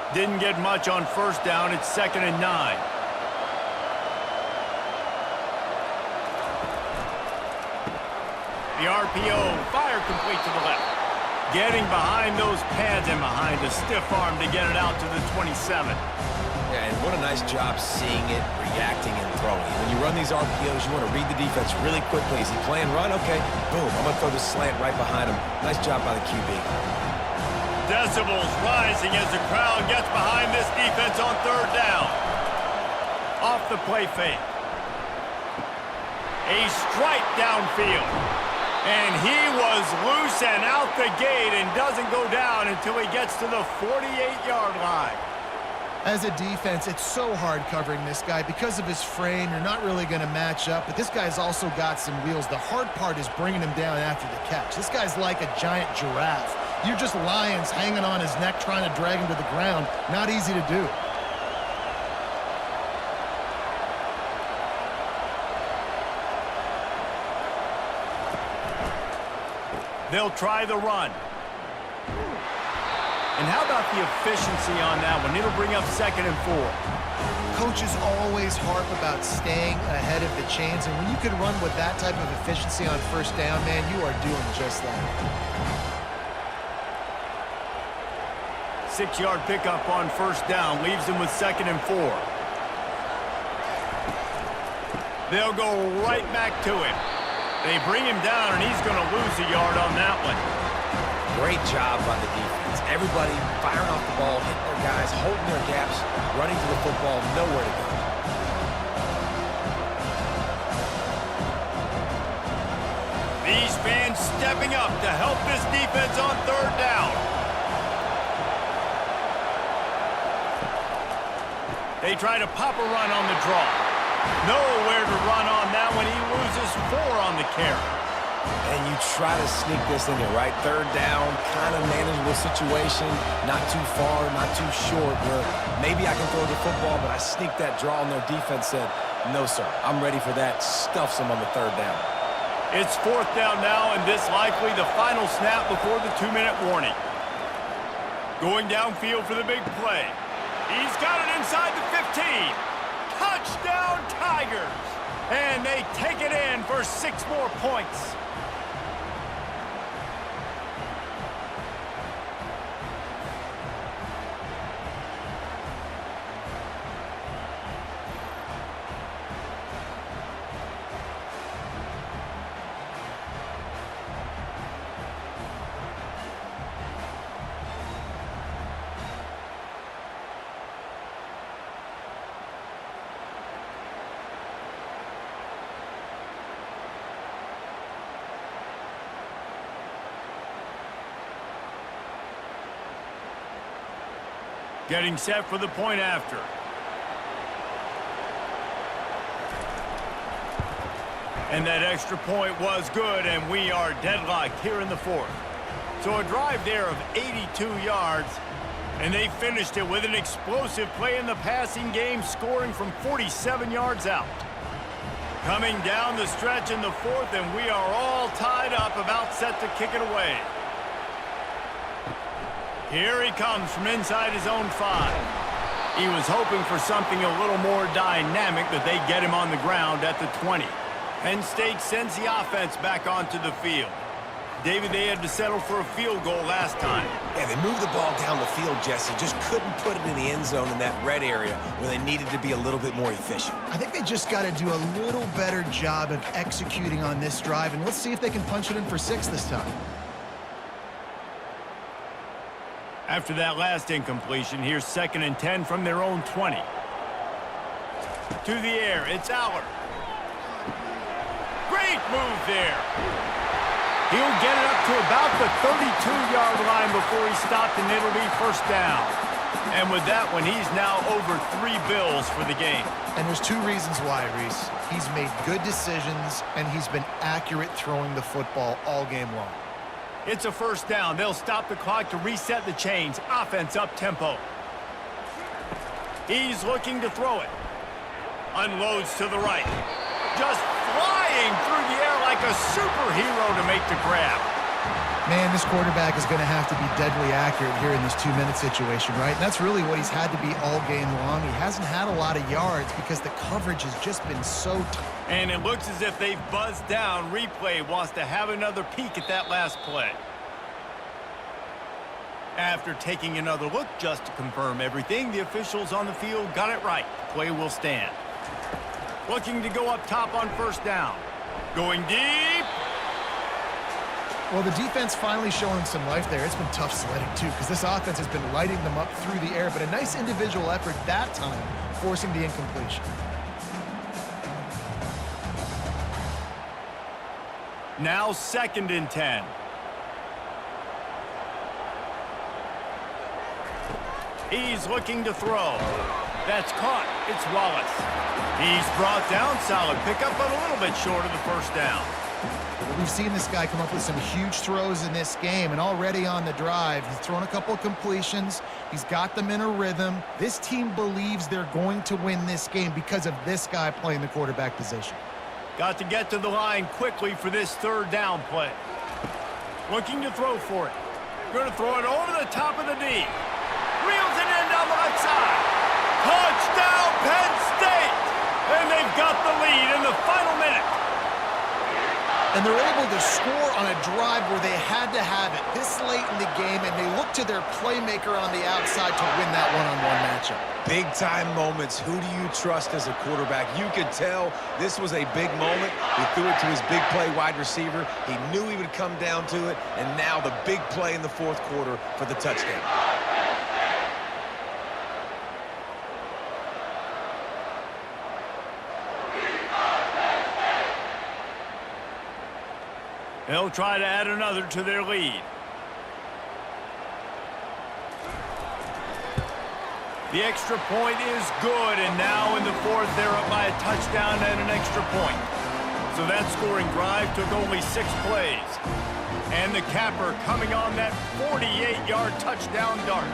Didn't get much on 1st down. It's 2nd and 9. The RPO, fire complete to the left. Getting behind those pads and behind the stiff arm to get it out to the 27. Yeah, and what a nice job seeing it, reacting, and throwing. When you run these RPOs, you want to read the defense really quickly. Is he playing run? Okay, boom, I'm going to throw the slant right behind him. Nice job by the QB. Decibels rising as the crowd gets behind this defense on 3rd down. Off the play fake. A strike downfield. And he was loose and out the gate and doesn't go down until he gets to the 48-yard line. As a defense, it's so hard covering this guy. Because of his frame, you're not really going to match up, but this guy's also got some wheels. The hard part is bringing him down after the catch. This guy's like a giant giraffe. You're just lions hanging on his neck trying to drag him to the ground. Not easy to do. They'll try the run. And how about the efficiency on that one? It'll bring up 2nd and 4. Coaches always harp about staying ahead of the chains, and when you can run with that type of efficiency on 1st down, man, you are doing just that. 6-yard pickup on 1st down leaves them with 2nd and 4. They'll go right back to him. They bring him down, and he's going to lose a yard on that one. Great job by the defense. Everybody firing off the ball, hitting their guys, holding their gaps, running to the football, nowhere to go. These fans stepping up to help this defense on 3rd down. They try to pop a run on the draw. Nowhere to run on that one. He loses 4 on the carry. And you try to sneak this in here, right? 3rd down, kind of manageable situation, not too far, not too short, where maybe I can throw the football, but I sneak that draw, and their defense said, no, sir, I'm ready for that. Stuffs them on the 3rd down. It's 4th down now, and this likely the final snap before the 2-minute warning. Going downfield for the big play. He's got it inside the 15. Touchdown, Tigers! And they take it in for 6 more points. Getting set for the point after. And that extra point was good, and we are deadlocked here in the 4th. So a drive there of 82 yards, and they finished it with an explosive play in the passing game, scoring from 47 yards out. Coming down the stretch in the 4th, and we are all tied up, about set to kick it away. Here he comes from inside his own 5. He was hoping for something a little more dynamic, that they get him on the ground at the 20. Penn State sends the offense back onto the field. David, they had to settle for a field goal last time. Yeah, they moved the ball down the field, Jesse. Just couldn't put it in the end zone in that red area where they needed to be a little bit more efficient. I think they just got to do a little better job of executing on this drive, and let's see if they can punch it in for 6 this time. After that last incompletion, here's 2nd and 10 from their own 20. To the air, it's Aller. Great move there. He'll get it up to about the 32-yard line before he stopped, and it'll be 1st down. And with that one, he's now over 3 bills for the game. And there's 2 reasons why, Reese. He's made good decisions, and he's been accurate throwing the football all game long. It's a 1st down. They'll stop the clock to reset the chains. Offense up-tempo. He's looking to throw it. Unloads to the right. Just flying through the air like a superhero to make the grab. Man, this quarterback is going to have to be deadly accurate here in this 2-minute situation, right? And that's really what he's had to be all game long. He hasn't had a lot of yards because the coverage has just been so tight. And it looks as if they've buzzed down. Replay wants to have another peek at that last play. After taking another look just to confirm everything, the officials on the field got it right. Play will stand. Looking to go up top on 1st down. Going deep. Well, the defense finally showing some life there. It's been tough sledding, too, because this offense has been lighting them up through the air, but a nice individual effort that time, forcing the incompletion. Now 2nd and 10. He's looking to throw. That's caught. It's Wallace. He's brought down. Solid pickup, but a little bit short of the first down. We've seen this guy come up with some huge throws in this game, and already on the drive, he's thrown a couple of completions. He's got them in a rhythm. This team believes they're going to win this game because of this guy playing the quarterback position. Got to get to the line quickly for this third down play. Looking to throw for it. Going to throw it over the top of the knee. Reels it in down the right side. Touchdown, Penn State! And they've got the lead in the final minute. And they're able to score on a drive where they had to have it this late in the game, and they look to their playmaker on the outside to win that one-on-one matchup. Big-time moments. Who do you trust as a quarterback? You could tell this was a big moment. He threw it to his big play wide receiver. He knew he would come down to it, and now the big play in the fourth quarter for the touchdown. They'll try to add another to their lead. The extra point is good, and now in the fourth, they're up by a touchdown and an extra point. So that scoring drive took only 6 plays. And the capper coming on that 48-yard touchdown dart.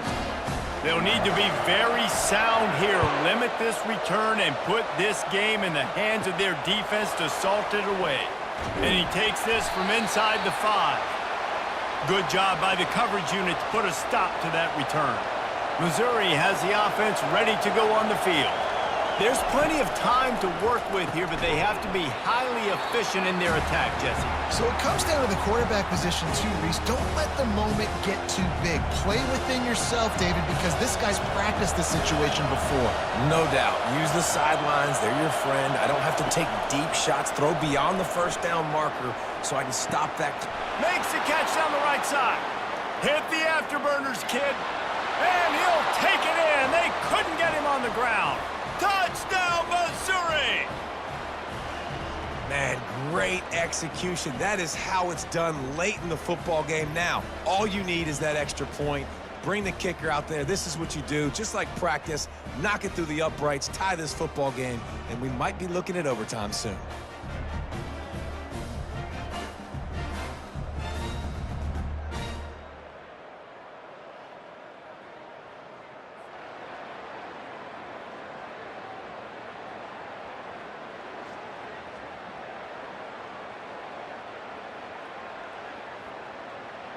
They'll need to be very sound here, limit this return, and put this game in the hands of their defense to salt it away. And he takes this from inside the 5. Good job by the coverage unit to put a stop to that return. Missouri has the offense ready to go on the field. There's plenty of time to work with here, but they have to be highly efficient in their attack, Jesse. So it comes down to the quarterback position too, Reese. Don't let the moment get too big. Play within yourself, David, because this guy's practiced this situation before. No doubt. Use the sidelines. They're your friend. I don't have to take deep shots. Throw beyond the first down marker so I can stop that. Makes the catch down the right side. Hit the afterburners, kid. And he'll take it in. They couldn't get him on the ground. Touchdown, Missouri! Man, great execution. That is how it's done late in the football game now. All you need is that extra point. Bring the kicker out there. This is what you do. Just like practice, knock it through the uprights, tie this football game, and we might be looking at overtime soon.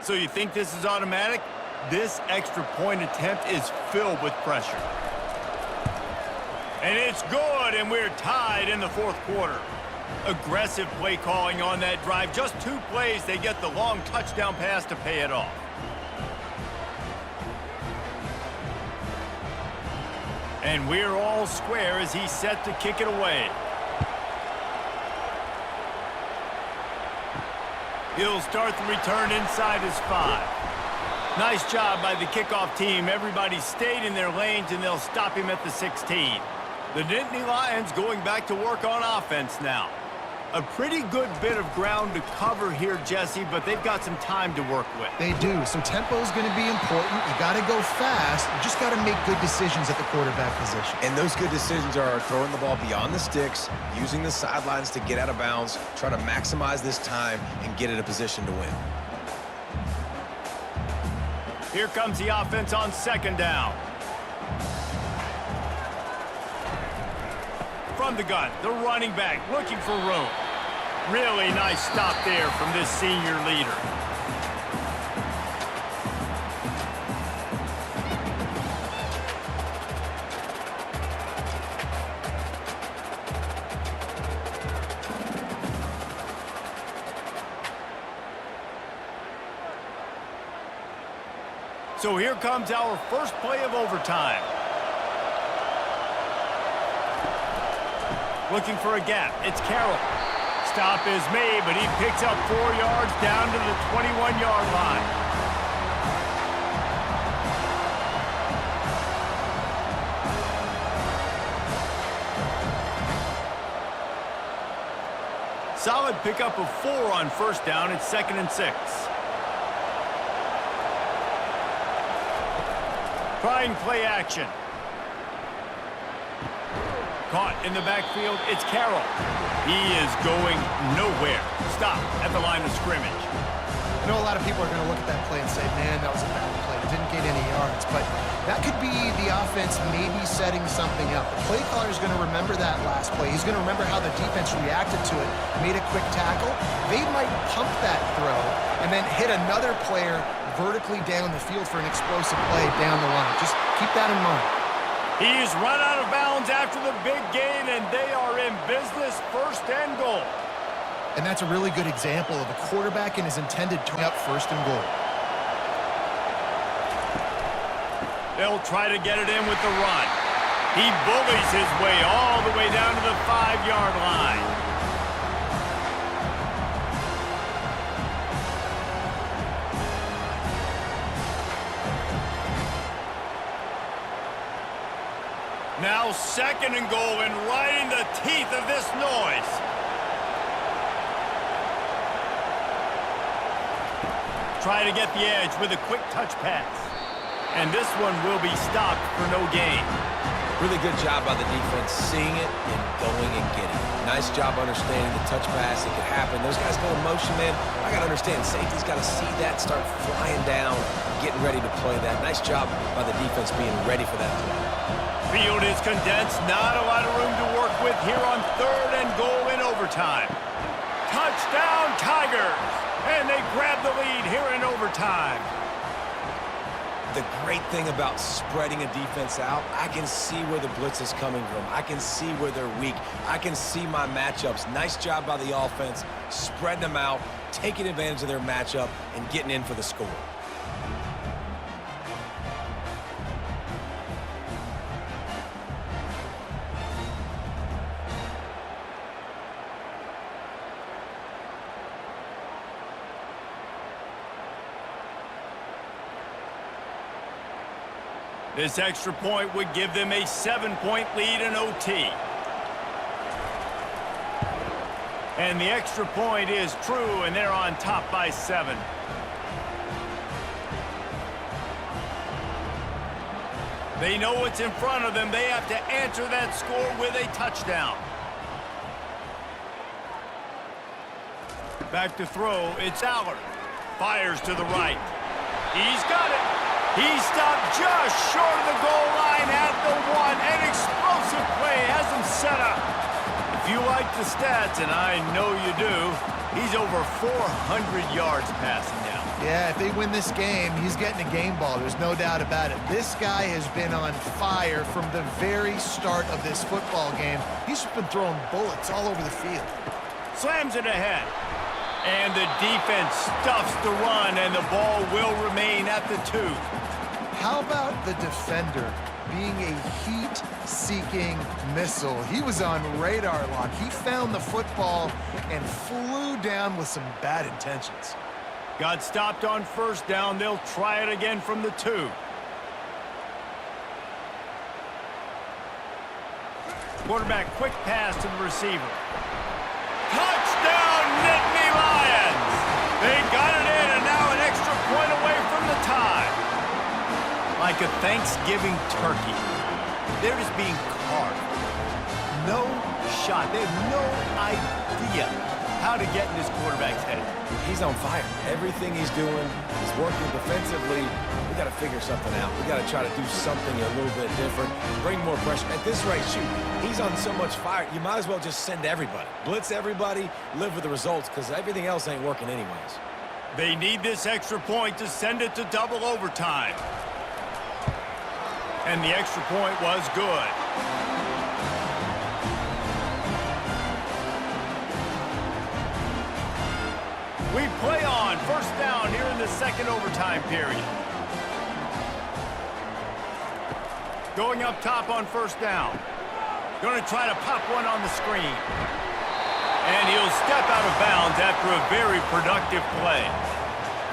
So you think this is automatic? This extra point attempt is filled with pressure. And it's good, and we're tied in the fourth quarter. Aggressive play calling on that drive. Just 2 plays, they get the long touchdown pass to pay it off. And we're all square as he's set to kick it away. He'll start the return inside his 5. Nice job by the kickoff team. Everybody stayed in their lanes, and they'll stop him at the 16. The Nittany Lions going back to work on offense now. A pretty good bit of ground to cover here, Jesse, but they've got some time to work with. They do. So tempo is going to be important. You got to go fast. You just got to make good decisions at the quarterback position. And those good decisions are throwing the ball beyond the sticks, using the sidelines to get out of bounds, try to maximize this time and get in a position to win. Here comes the offense on second down. From the gun, the running back looking for room. Really nice stop there from this senior leader. So here comes our first play of overtime. Looking for a gap. It's Carroll. Stop is made, but he picks up 4 yards down to the 21-yard line. Solid pickup of 4 on first down. It's 2nd and 6. Try and play action. Caught in the backfield, it's Carroll. He is going nowhere. Stop at the line of scrimmage. I know a lot of people are going to look at that play and say, man, that was a bad play. It didn't get any yards. But that could be the offense maybe setting something up. The play caller is going to remember that last play. He's going to remember how the defense reacted to it, made a quick tackle. They might pump that throw and then hit another player vertically down the field for an explosive play down the line. Just keep that in mind. He's run out of bounds after the big gain, and they are in business, 1st and goal. And that's a really good example of a quarterback in his intended turn up 1st and goal. They'll try to get it in with the run. He bullies his way all the way down to the 5-yard line. Now 2nd and goal, and right in the teeth of this noise. Try to get the edge with a quick touch pass. And this one will be stopped for no gain. Really good job by the defense, seeing it and going and getting it. Nice job understanding the touch pass. It could happen. Those guys go in motion, man. I got to understand, safety's got to see that, start flying down, getting ready to play that. Nice job by the defense being ready for that play. Field is condensed. Not a lot of room to work with here on 3rd and goal in overtime. Touchdown, Tigers! And they grab the lead here in overtime. The great thing about spreading a defense out, I can see where the blitz is coming from. I can see where they're weak. I can see my matchups. Nice job by the offense, spreading them out, taking advantage of their matchup, and getting in for the score. This extra point would give them a 7-point lead in OT. And the extra point is true, and they're on top by 7. They know what's in front of them. They have to answer that score with a touchdown. Back to throw, it's Allard. Fires to the right. He's got it. He stopped just short of the goal line at the 1. An explosive play has him set up. If you like the stats, and I know you do, he's over 400 yards passing now. Yeah, if they win this game, he's getting a game ball. There's no doubt about it. This guy has been on fire from the very start of this football game. He's just been throwing bullets all over the field. Slams it ahead. And the defense stuffs the run, and the ball will remain at the 2. How about the defender being a heat-seeking missile? He was on radar lock. He found the football and flew down with some bad intentions. Got stopped on 1st down. They'll try it again from the 2. Quarterback, quick pass to the receiver. Touchdown, Nittany Lions! They got it in, and now an extra point away from the tie. Like a Thanksgiving turkey, they're just being carved. No shot. They have no idea how to get in this quarterback's head. He's on fire. Everything he's doing is working defensively. We got to figure something out. We got to try to do something a little bit different, bring more pressure. At this rate, shoot, he's on so much fire, you might as well just send everybody. Blitz everybody, live with the results, because everything else ain't working anyways. They need this extra point to send it to double overtime. And the extra point was good. We play on 1st down here in the 2nd overtime period. Going up top on 1st down. Going to try to pop one on the screen. And he'll step out of bounds after a very productive play.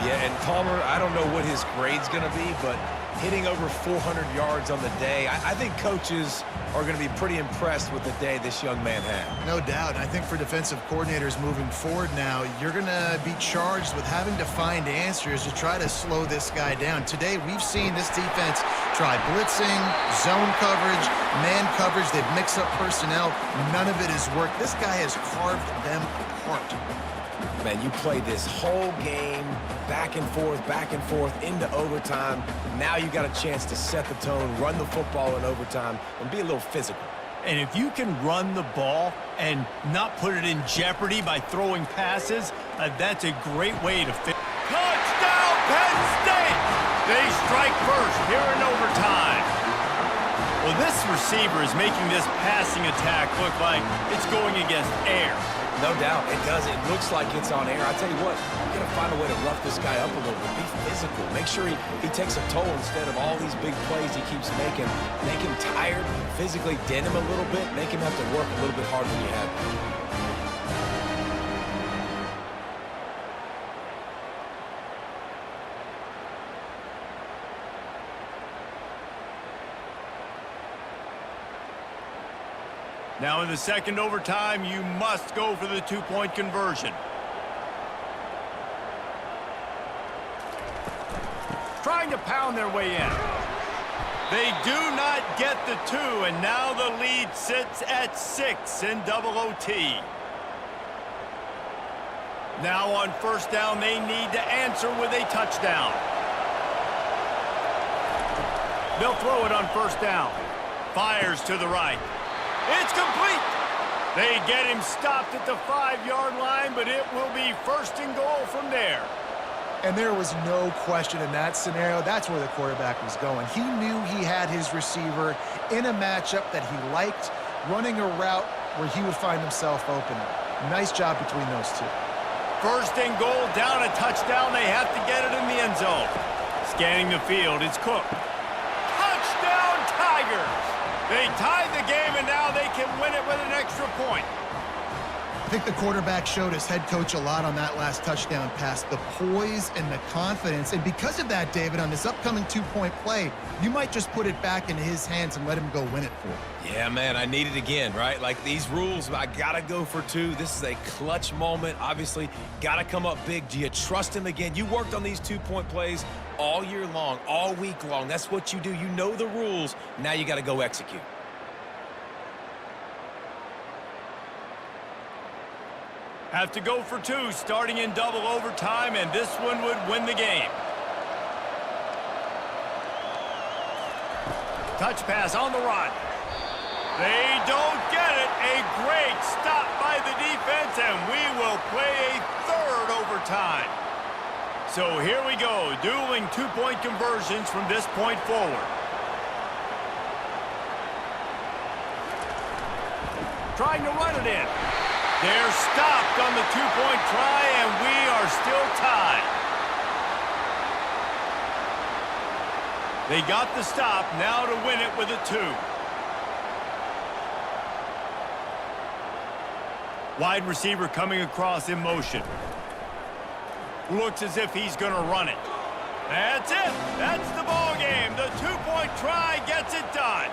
Yeah, and Palmer, I don't know what his grade's going to be, but hitting over 400 yards on the day. I think coaches are going to be pretty impressed with the day this young man had. No doubt. And I think for defensive coordinators moving forward now, you're going to be charged with having to find answers to try to slow this guy down. Today, we've seen this defense try blitzing, zone coverage, man coverage. They've mixed up personnel. None of it has worked. This guy has carved them apart. Man, you play this whole game back and forth into overtime. Now you got a chance to set the tone, run the football in overtime, and be a little physical. And if you can run the ball and not put it in jeopardy by throwing passes, that's a great way to fit. Touchdown, Penn State! They strike first here in overtime. Well, this receiver is making this passing attack look like it's going against air. No doubt, it does. It looks like it's on air. I tell you what, you got to find a way to rough this guy up a little bit. Be physical. Make sure he takes a toll instead of all these big plays he keeps making. Make him tired, physically dent him a little bit, make him have to work a little bit harder than you have. Now in the second overtime, you must go for the two-point conversion. Trying to pound their way in. They do not get the two, and now the lead sits at 6 in double OT. Now on first down, they need to answer with a touchdown. They'll throw it on first down. Fires to the right. It's complete. They get him stopped at the 5-yard line, but it will be first and goal from there. And there was no question in that scenario. That's where the quarterback was going. He knew he had his receiver in a matchup that he liked, running a route where he would find himself open. Nice job between those two. First and goal, down a touchdown. They have to get it in the end zone. Scanning the field, it's Cook. Touchdown, Tigers! They tied the game, and now they can win it with an extra point. I think the quarterback showed his head coach a lot on that last touchdown pass, the poise and the confidence. And because of that, David, on this upcoming two-point play, you might just put it back into his hands and let him go win it for him. Yeah, man, I need it again, right? Like these rules, I got to go for two. This is a clutch moment. Obviously, got to come up big. Do you trust him again? You worked on these two-point plays all year long, all week long. That's what you do. You know the rules. Now you got to go execute. Have to go for two, starting in double overtime, and this one would win the game. Touch pass on the run. They don't get it. A great stop by the defense, and we will play a third overtime. So here we go, dueling two-point conversions from this point forward. Trying to run it in. They're stopped on the two-point try, and we are still tied. They got the stop, now to win it with a 2. Wide receiver coming across in motion. Looks as if he's going to run it. That's it. That's the ball game. The two-point try gets it done.